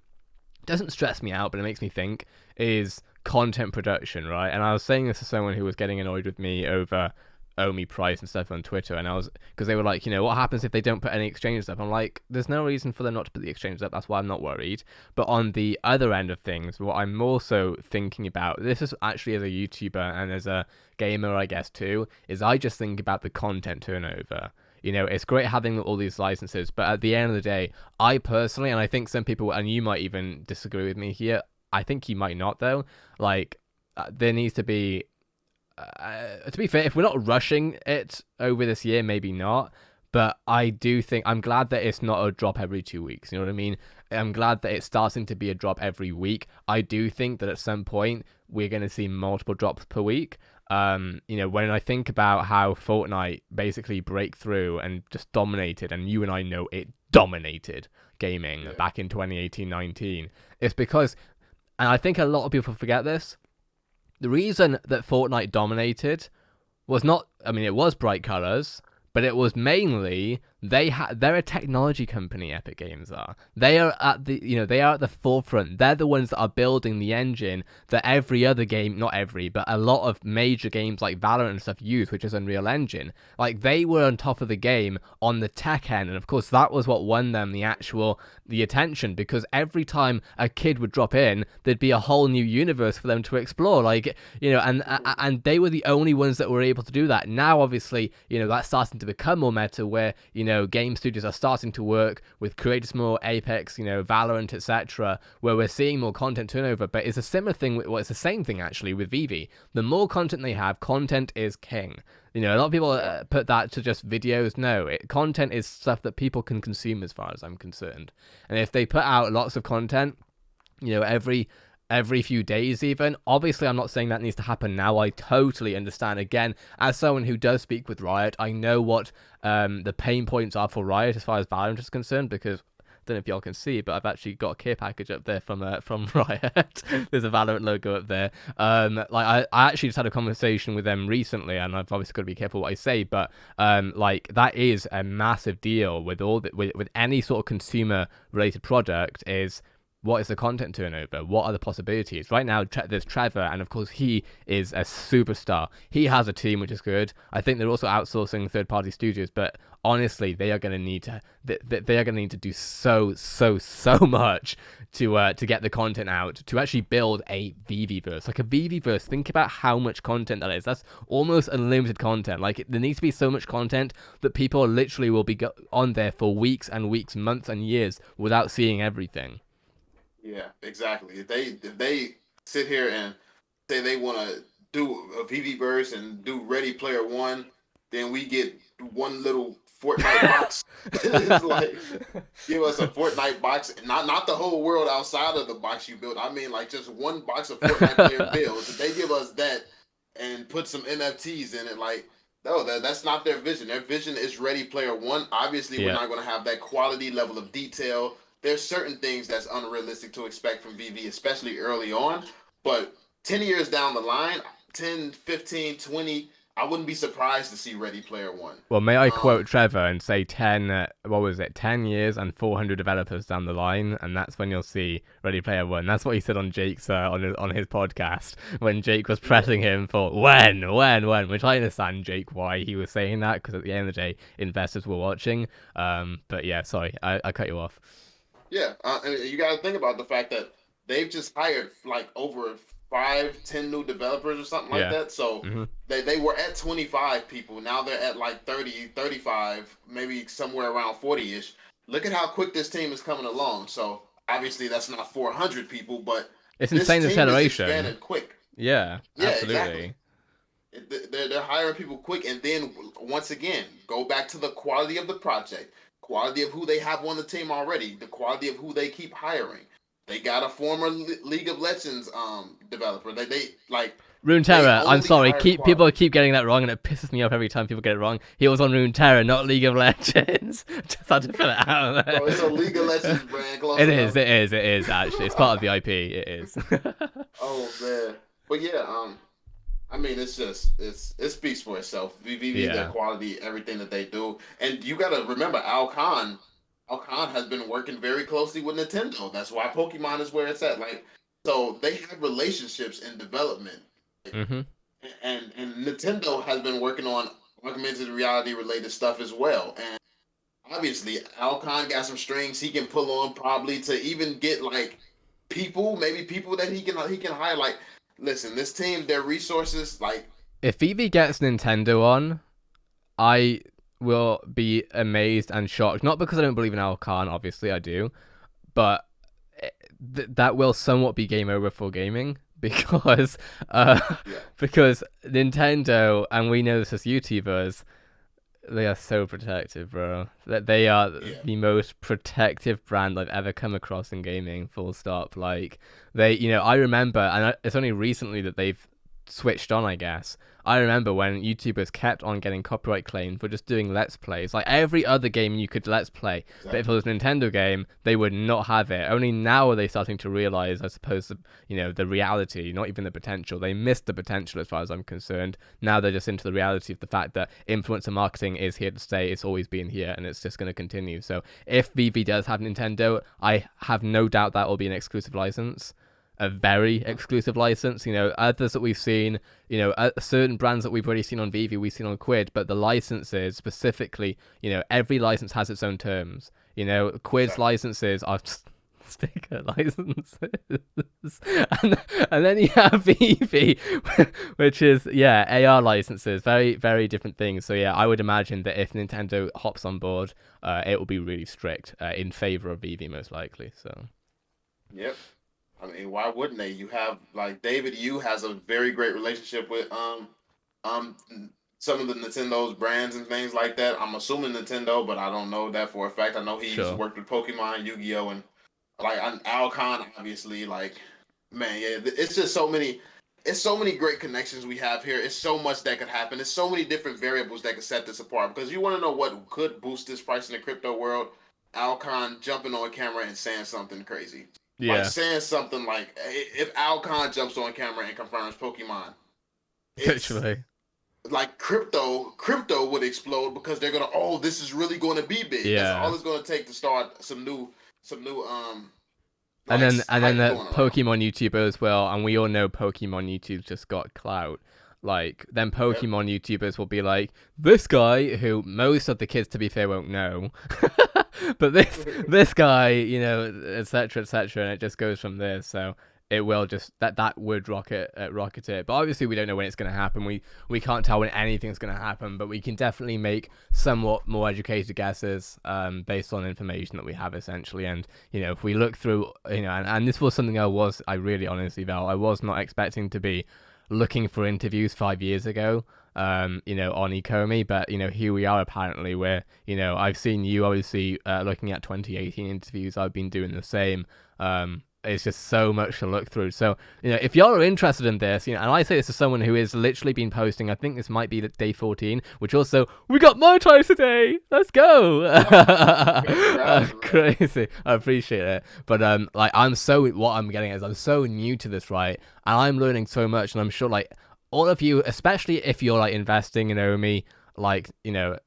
doesn't stress me out, but it makes me think, is content production, right? And I was saying this to someone who was getting annoyed with me over Omi price and stuff on Twitter, and because they were like, you know, what happens if they don't put any exchanges up? I'm like, there's no reason for them not to put the exchanges up. That's why I'm not worried. But on the other end of things, what I'm also thinking about, this is actually as a YouTuber and as a gamer, I guess too, is I just think about the content turnover. You know, it's great having all these licenses, but at the end of the day, I personally, and I think some people, and you might even disagree with me here, I think you might not though, like there needs to be, to be fair, if we're not rushing it over this year, maybe not. But I do think, I'm glad that it's not a drop every 2 weeks. You know what I mean? I'm glad that it's starting to be a drop every week. I do think that at some point we're going to see multiple drops per week. You know, when I think about how Fortnite basically break through and just dominated, and you and I know it dominated gaming back in 2018-19, it's because, and I think a lot of people forget this, the reason that Fortnite dominated was not, I mean, it was bright colors, but it was mainly they're a technology company. Epic Games are. They are at the, you know, they are at the forefront. They're the ones that are building the engine that every other game, not every, but a lot of major games like Valorant and stuff use, which is Unreal Engine. Like, they were on top of the game on the tech end, and of course that was what won them the attention, because every time a kid would drop in, there'd be a whole new universe for them to explore. Like, you know, and they were the only ones that were able to do that. Now, obviously, you know, that's starting to become more meta, where, you know, game studios are starting to work with creators more, Apex, you know, Valorant, etc., where we're seeing more content turnover. But it's a similar thing, well, it's the same thing actually with VeVe. The more content they have, content is king. You know, a lot of people put that to just videos. No, content is stuff that people can consume, as far as I'm concerned. And if they put out lots of content, you know, every few days even, obviously I'm not saying that needs to happen now. I totally understand. Again, as someone who does speak with Riot, I know what the pain points are for Riot as far as Valorant is concerned, because I don't know if y'all can see, but I've actually got a care package up there from Riot. There's a Valorant logo up there. Like I actually just had a conversation with them recently, and I've obviously got to be careful what I say, but like that is a massive deal with with any sort of consumer related product, is what is the content turnover? What are the possibilities? Right now, there's Trevor, and of course, he is a superstar. He has a team, which is good. I think they're also outsourcing third-party studios, but honestly, they are going to need to they are going to need to do so much to get the content out, to actually build a VeVe-verse. Like a VeVe-verse, think about how much content that is. That's almost unlimited content. Like, there needs to be so much content that people literally will be on there for weeks and weeks, months and years without seeing everything. Yeah, exactly. If they sit here and say they want to do a VeVe-verse and do Ready Player One, then we get one little Fortnite box. It's like, give us a Fortnite box, not the whole world outside of the box you built. I mean, like, just one box of Fortnite player builds. If they give us that and put some NFTs in it, like, no, that's not their vision. Their vision is Ready Player One. Obviously, we're not going to have that quality level of detail. There's certain things that's unrealistic to expect from VeVe, especially early on. But 10 years down the line, 10, 15, 20, I wouldn't be surprised to see Ready Player One. Well, may I quote Trevor and say 10, 10 years and 400 developers down the line, and that's when you'll see Ready Player One. That's what he said on Jake's on his podcast, when Jake was pressing him for when, which I understand, Jake, why he was saying that, because at the end of the day, investors were watching. But yeah, sorry, I cut you off. Yeah, and you got to think about the fact that they've just hired like over 5-10 new developers or something like that. So they were at 25 people. Now they're at like 30, 35, maybe somewhere around 40-ish. Look at how quick this team is coming along. So obviously that's not 400 people, but it's insane acceleration. Is expanding quick. Yeah, absolutely. Exactly. They're hiring people quick, and then once again, go back to the quality of the project. Quality of who they have on the team already, the quality of who they keep hiring. They got a former League of Legends developer. They like Runeterra. I'm sorry, people keep getting that wrong, and it pisses me off every time people get it wrong. He was on Runeterra, not League of Legends. Just had to fill it out. Bro, it's a League of Legends brand. It is actually. It's part of the IP. It is. Oh man, but yeah, I mean, it's just it speaks for itself. VeVe, their quality, everything that they do, and you got to remember, Al Khan has been working very closely with Nintendo. That's why Pokemon is where it's at. Like, so they have relationships in development, and Nintendo has been working on augmented reality related stuff as well. And obviously, Al Khan got some strings he can pull on, probably to even get like people that he can hire. Like, listen, this team, their resources, like, if VeVe gets Nintendo on, I will be amazed and shocked. Not because I don't believe in Al Khan, obviously I do, but that will somewhat be game over for gaming, because because Nintendo, and we know this as YouTubers, they are so protective, bro. That they are the most protective brand I've ever come across in gaming. Full stop. Like, they, I remember, and it's only recently that they've switched on, I guess. I remember when YouTubers kept on getting copyright claimed for just doing Let's Plays. Like, every other game you could Let's Play. Exactly. But if it was a Nintendo game, they would not have it. Only now are they starting to realize, I suppose, the reality, not even the potential. They missed the potential as far as I'm concerned. Now they're just into the reality of the fact that influencer marketing is here to stay. It's always been here, and it's just going to continue. So if VeVe does have Nintendo, I have no doubt that will be an exclusive license. A very exclusive license. Others that we've seen, certain brands that we've already seen on VeVe, we've seen on Quid, but the licenses specifically, every license has its own terms. Quid's licenses are sticker licenses, and then you have VeVe, which is AR licenses. Very, very different things. So I would imagine that if Nintendo hops on board, it will be really strict in favor of VeVe, most likely. So. Yep. I mean, why wouldn't they? You have, like, David Yu has a very great relationship with some of the Nintendo's brands and things like that. I'm assuming Nintendo, but I don't know that for a fact. I know he used to work with Pokemon, Yu-Gi-Oh, and like Al Khan, obviously. Like, man, it's just so many. It's so many great connections we have here. It's so much that could happen. It's so many different variables that could set this apart. Because you want to know what could boost this price in the crypto world? Al Khan jumping on camera and saying something crazy. Yeah. Like, saying something like, if Al Khan jumps on camera and confirms Pokemon, literally, like, crypto would explode, because they're gonna, this is really going to be big. Yeah. That's all it's going to take to start some new And like then hype the going around. Pokemon YouTubers will, and we all know Pokemon YouTube just got clout. Like, then Pokemon YouTubers will be like, this guy, who most of the kids, to be fair, won't know, but this guy, you know, etc., etc., and it just goes from there. So it will just that would rocket it. But obviously, we don't know when it's going to happen. We can't tell when anything's going to happen, but we can definitely make somewhat more educated guesses based on information that we have, essentially. And you know, if we look through, you know, and this was something I really honestly, Val, I was not expecting to be looking for interviews 5 years ago, you know, on ECOMI, but you know, here we are apparently, where, you know, I've seen you obviously looking at 2018 interviews. I've been doing the same. It's just so much to look through. So, you know, if y'all are interested in this, you know, and I say this as someone who has literally been posting, I think this might be day 14, which also, we got monetized today! Let's go! Crazy. I appreciate it. But, like, what I'm getting is I'm so new to this, right? And I'm learning so much, and I'm sure, like, all of you, especially if you're, like, investing in OMI, like, you know,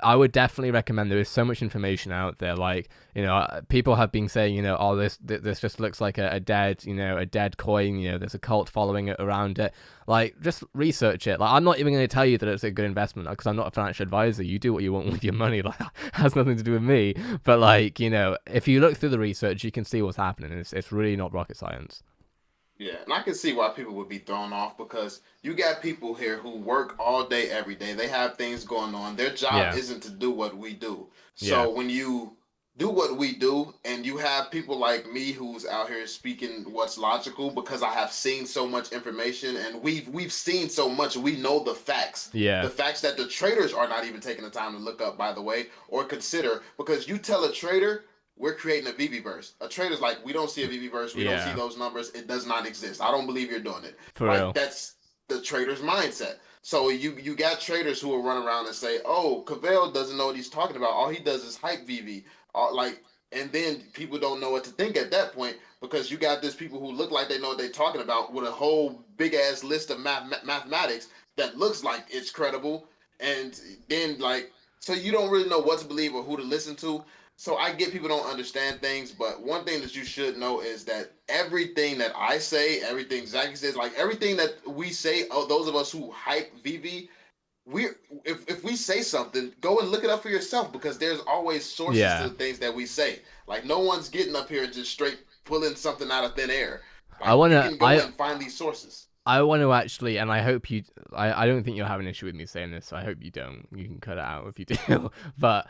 I would definitely recommend. There is so much information out there. Like, you know, people have been saying, you know, oh, this just looks like a dead, you know, a dead coin. You know, there's a cult following it around it. Like, just research it. Like, I'm not even going to tell you that it's a good investment because I'm not a financial advisor. You do what you want with your money. Like, has nothing to do with me. But like, you know, if you look through the research, you can see what's happening. It's really not rocket science. Yeah, and I can see why people would be thrown off because you got people here who work all day, every day. They have things going on. Their job isn't to do what we do. So when you do what we do and you have people like me who's out here speaking what's logical because I have seen so much information and we've seen so much. We know the facts. Yeah. The facts that the traders are not even taking the time to look up, by the way, or consider, because you tell a trader, we're creating a VeVe verse. A trader's like, we don't see a VeVe verse. We don't see those numbers. It does not exist. I don't believe you're doing it. For real. That's the trader's mindset. So you got traders who will run around and say, oh, Cavell doesn't know what he's talking about. All he does is hype VeVe. And then people don't know what to think at that point because you got this people who look like they know what they're talking about with a whole big ass list of mathematics that looks like it's credible. And then so you don't really know what to believe or who to listen to. So I get people don't understand things, but one thing that you should know is that everything that I say, everything Zach says, like everything that we say, those of us who hype VeVe, if we say something, go and look it up for yourself because there's always sources to the things that we say. Like no one's getting up here and just straight pulling something out of thin air. Like, you can go and find these sources. I want to actually, and I hope you, I don't think you'll have an issue with me saying this, so I hope you don't. You can cut it out if you do. But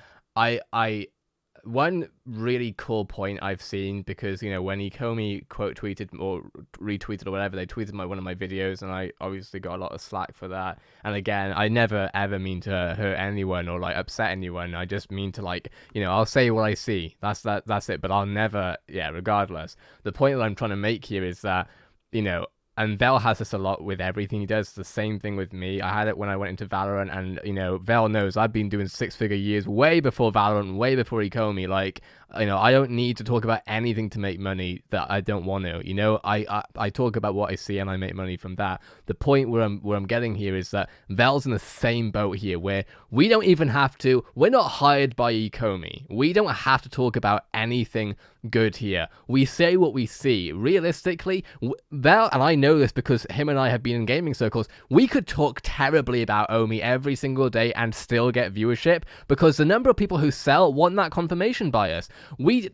one really cool point I've seen, because, you know, when ECOMI quote tweeted or retweeted or whatever, they tweeted one of my videos, and I obviously got a lot of slack for that. And again, I never ever mean to hurt anyone or like upset anyone. I just mean to, like, you know, I'll say what I see. That's it. But I'll never, regardless. The point that I'm trying to make here is that, you know, and Vel has this a lot with everything he does. The same thing with me. I had it when I went into Valorant, and, you know, Vel knows I've been doing 6-figure years way before Valorant, way before ECOMI. Like, you know, I don't need to talk about anything to make money that I don't want to. You know, I talk about what I see and I make money from that. The point where I'm getting here is that Vel's in the same boat here, where we don't even have to. We're not hired by ECOMI. We don't have to talk about anything good here. We say what we see. Realistically, Vel, and I know this because him and I have been in gaming circles, we could talk terribly about OMI every single day and still get viewership, because the number of people who sell want that confirmation bias. We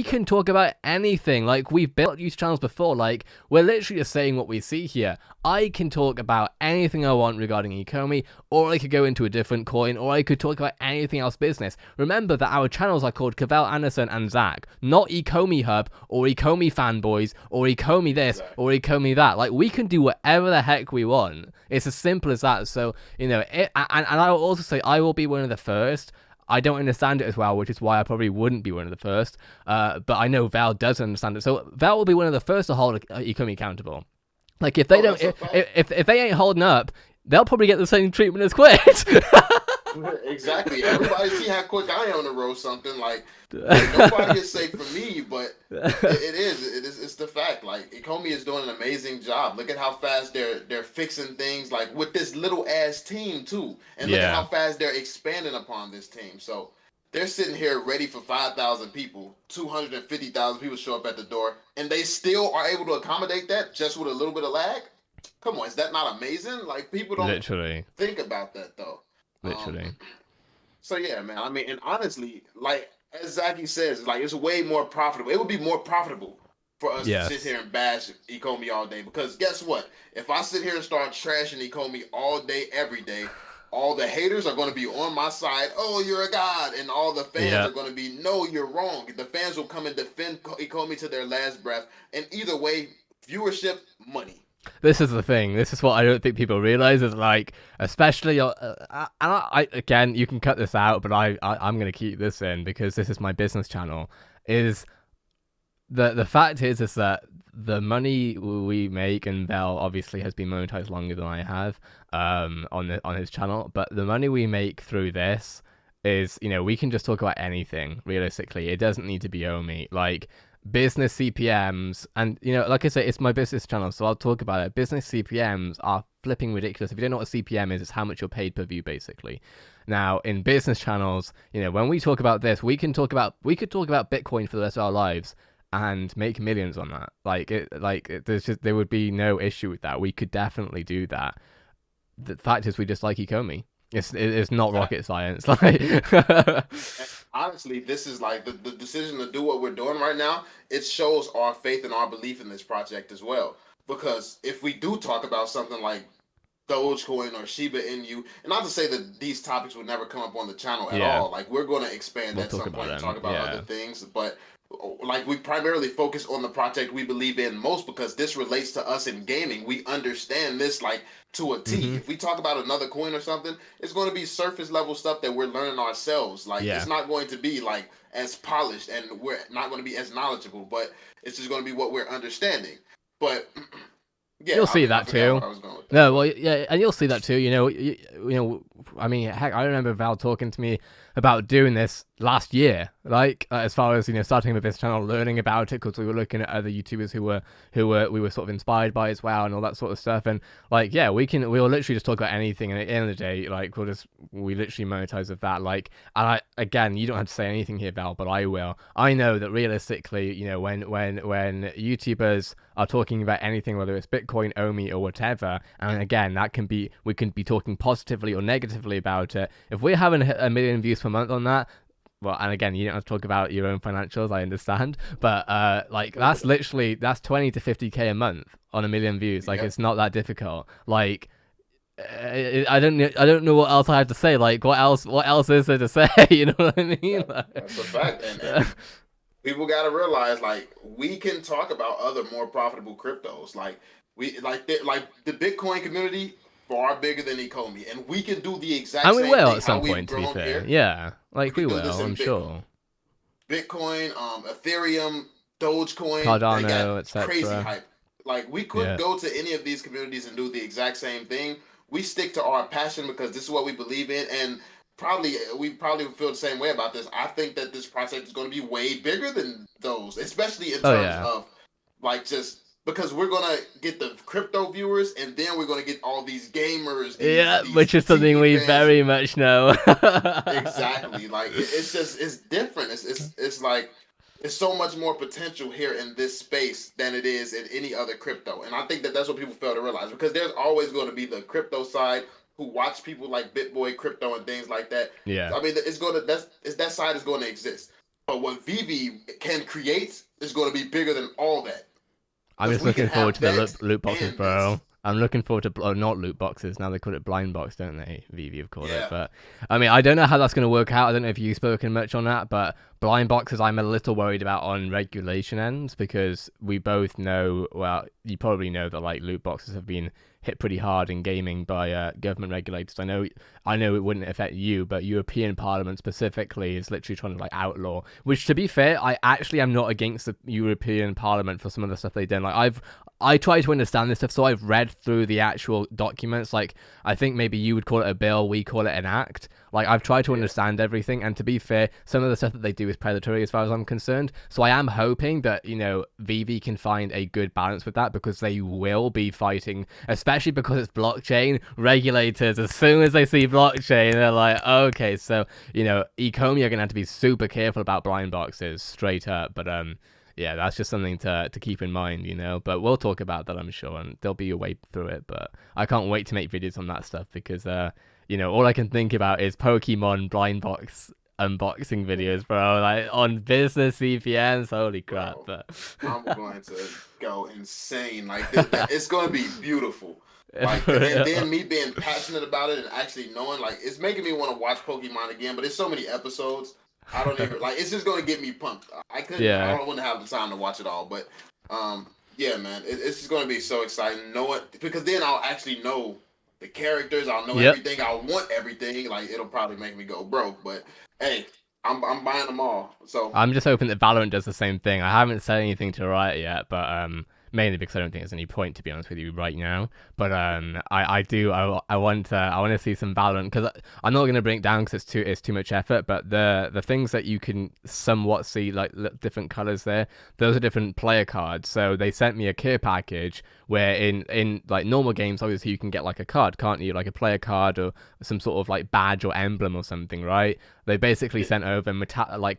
can talk about anything. Like, we've built YouTube channels before. Like, we're literally just saying what we see here. I can talk about anything I want regarding ECOMI, or I could go into a different coin, or I could talk about anything else business. Remember that our channels are called Cavell, Anderson, and Zach, not ECOMI Hub, or ECOMI Fanboys, or ECOMI this, or ECOMI that. Like, we can do whatever the heck we want. It's as simple as that. So, you know, and I will also say I will be one of the first. I don't understand it as well, which is why I probably wouldn't be one of the first. But I know Val does understand it. So Val will be one of the first to hold ECOMI accountable. Like, if they if they ain't holding up, they'll probably get the same treatment as Quit. Exactly. Everybody see how quick I am to roast something. Like nobody is safe for me, but it's the fact. Like, ECOMI is doing an amazing job. Look at how fast they're fixing things, like with this little ass team too, and look at how fast they're expanding upon this team. So they're sitting here ready for 5,000 people, 250,000 people show up at the door, and they still are able to accommodate that just with a little bit of lag. Come on, is that not amazing? Like, people don't Literally. think about that though. Literally. So yeah, man. I mean, and honestly, like as Zaki says, like it's way more profitable. It would be more profitable for us to sit Yes. here and bash ECOMI all day. Because guess what? If I sit here and start trashing ECOMI all day, every day, all the haters are going to be on my side. Oh, you're a god, and all the fans Yeah. are going to be, no, you're wrong. The fans will come and defend ECOMI to their last breath. And either way, viewership, money. This is the thing. This is what I don't think people realize is like, especially, and I again, you can cut this out, but I'm gonna keep this in because this is my business channel. Is the fact is that the money we make, and Vel obviously has been monetized longer than I have, on his channel, but the money we make through this is, we can just talk about anything. Realistically, it doesn't need to be Omi. Like, business CPMs, and like I say, it's my business channel, so I'll talk about it. Business CPMs are flipping ridiculous. If you don't know what a CPM is, it's how much you're paid per view, basically. Now, in business channels, when we talk about this, we could talk about Bitcoin for the rest of our lives and make millions on that. There would be no issue with that. We could definitely do that. The fact is, we just like ECOMI. It's not rocket science. Honestly, this is like the decision to do what we're doing right now. It shows our faith and our belief in this project as well. Because if we do talk about something like Dogecoin or Shiba Inu, and not to say that these topics would never come up on the channel at all. Like, we're going to expand at some point and talk about other things, but like, we primarily focus on the project we believe in most because this relates to us in gaming. We understand this like to a T. If we talk about another coin or something, it's going to be surface level stuff that we're learning ourselves. Like, it's not going to be like as polished, and we're not going to be as knowledgeable, but it's just going to be what we're understanding. But yeah, you'll see that too. No, well, yeah, and you'll see that too. I mean, heck, I remember Val talking to me about doing this last year, like as far as starting a business channel, learning about it, because we were looking at other YouTubers who we were sort of inspired by as well, and all that sort of stuff. And like, yeah, we'll literally just talk about anything, and at the end of the day, like, we literally monetize with that. Like, and again, you don't have to say anything here, Val, but I will. I know that realistically, when YouTubers are talking about anything, whether it's Bitcoin, Omi, or whatever, and again, we can be talking positively or negatively about it. If we're having a million views per month on that, well, and again, you don't have to talk about your own financials, I understand, but like, that's 20 to 50k a month on a million views. Like, it's not that difficult. Like, I don't know what else I have to say. Like, what else is there to say? You know what I mean? That's a fact. And people got to realize, like, we can talk about other more profitable cryptos. Like, the Bitcoin community far bigger than ECOMI, and we can do the exact same thing. And we will at some point, to be fair. Here. Yeah, like, we will, I'm sure. Bitcoin, Ethereum, Dogecoin, Cardano, etc. Crazy hype. Like, we could go to any of these communities and do the exact same thing. We stick to our passion because this is what we believe in, and we probably feel the same way about this. I think that this project is going to be way bigger than those, especially in terms of, like, just because we're going to get the crypto viewers, and then we're going to get all these gamers. Which is something we very much know. Exactly. Like, it's different. It's like, there's so much more potential here in this space than it is in any other crypto. And I think that that's what people fail to realize, because there's always going to be the crypto side who watch people like BitBoy Crypto and things like that. Yeah. I mean, that side is going to exist. But what VeVe can create is going to be bigger than all that. I'm just looking forward to the loot boxes, bro. I'm looking forward to not loot boxes. Now they call it blind box, don't they? VeVe have called it. But I mean, I don't know how that's going to work out. I don't know if you've spoken much on that, but blind boxes I'm a little worried about on regulation ends, because we both know, well, you probably know that, like, loot boxes have been hit pretty hard in gaming by government regulators. I know it wouldn't affect you, but European Parliament specifically is literally trying to, like, outlaw. Which, to be fair, I actually am not against the European Parliament for some of the stuff they've done. Like, I try to understand this stuff, so I've read through the actual documents. Like, I think maybe you would call it a bill, we call it an act. Like, I've tried to understand everything, and to be fair, some of the stuff that they do is predatory as far as I'm concerned. So I am hoping that, you know, VeVe can find a good balance with that, because they will be fighting, especially because it's blockchain. Regulators, as soon as they see blockchain, they're like, okay, so, you know, ECOMI are going to have to be super careful about blind boxes, straight up. But yeah, that's just something to keep in mind, you know. But we'll talk about that, I'm sure, and there'll be a way through it. But I can't wait to make videos on that stuff, because you know, all I can think about is Pokemon blind box unboxing videos, bro. Like, on business CPMs, holy crap! Bro, But I'm going to go insane. Like, it's going to be beautiful. Like, and then me being passionate about it and actually knowing, like, it's making me want to watch Pokemon again. But it's so many episodes. I don't even like. It's just going to get me pumped. I couldn't. Yeah. I don't want to have the time to watch it all. But yeah, man, it's just going to be so exciting. Know it, because then I'll actually know the characters. I'll know everything. I'll want everything. Like, it'll probably make me go broke. But hey, I'm buying them all. So I'm just hoping that Valorant does the same thing. I haven't said anything to Riot yet, but mainly because I don't think there's any point, to be honest with you, right now. But I want to see some Valorant, because I'm not going to bring it down because it's too much effort. But the things that you can somewhat see, like different colors there, those are different player cards. So they sent me a care package where in like normal games, obviously you can get like a card, can't you? Like a player card or some sort of like badge or emblem or something, right? They basically sent over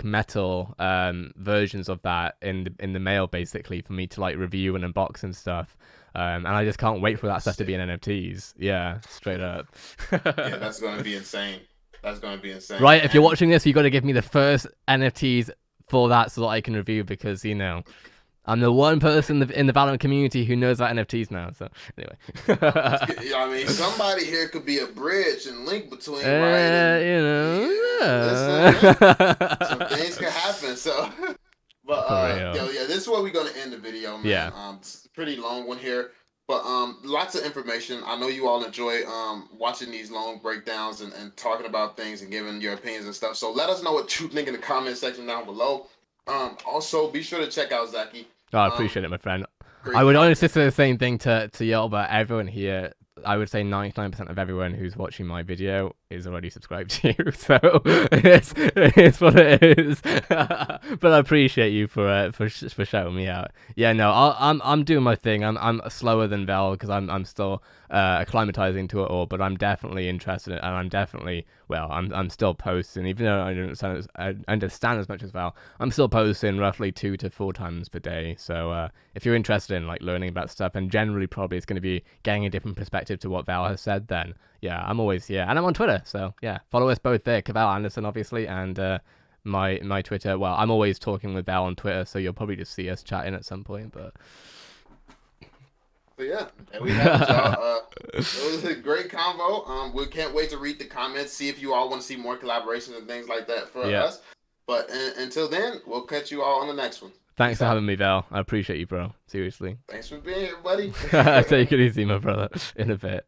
metal versions of that in the mail, basically, for me to like review and unbox and stuff. And I just can't wait for that stuff to be in NFTs. Yeah, straight up. yeah, that's going to be insane. That's going to be insane. Right, if you're watching this, you got to give me the first NFTs for that so that I can review, because, you know, I'm the one person in the Valorant community who knows about NFTs now. So anyway, I mean, somebody here could be a bridge and link between, right? You know, some things can happen. So, but yeah, this is where we're gonna end the video, man. Yeah. It's a pretty long one here, but lots of information. I know you all enjoy watching these long breakdowns and talking about things and giving your opinions and stuff. So let us know what you think in the comment section down below. Also, be sure to check out Zaki. Oh, I appreciate it, my friend. I would honestly say the same thing to y'all, but everyone here, I would say 99% of everyone who's watching my video is already subscribed to you, so it's what it is. But I appreciate you for shouting me out. Yeah, no, I'm doing my thing. I'm slower than Val, because I'm still acclimatizing to it all, but I'm definitely interested in it, and I'm definitely, well, I'm still posting, even though I understand as much as Val. I'm still posting roughly 2 to 4 times per day. So if you're interested in like learning about stuff, and generally probably it's going to be getting a different perspective to what Val has said, then yeah, I'm always here, and I'm on Twitter. So yeah, follow us both there, Cavell Anderson, obviously, and my Twitter. Well, I'm always talking with Val on Twitter, so you'll probably just see us chatting at some point. But yeah, and we have it, y'all. It was a great convo. We can't wait to read the comments, see if you all want to see more collaborations and things like that for us. But until then, we'll catch you all on the next one. Thanks for having me, Val. I appreciate you, bro. Seriously. Thanks for being here, buddy. Take it easy, my brother. In a bit.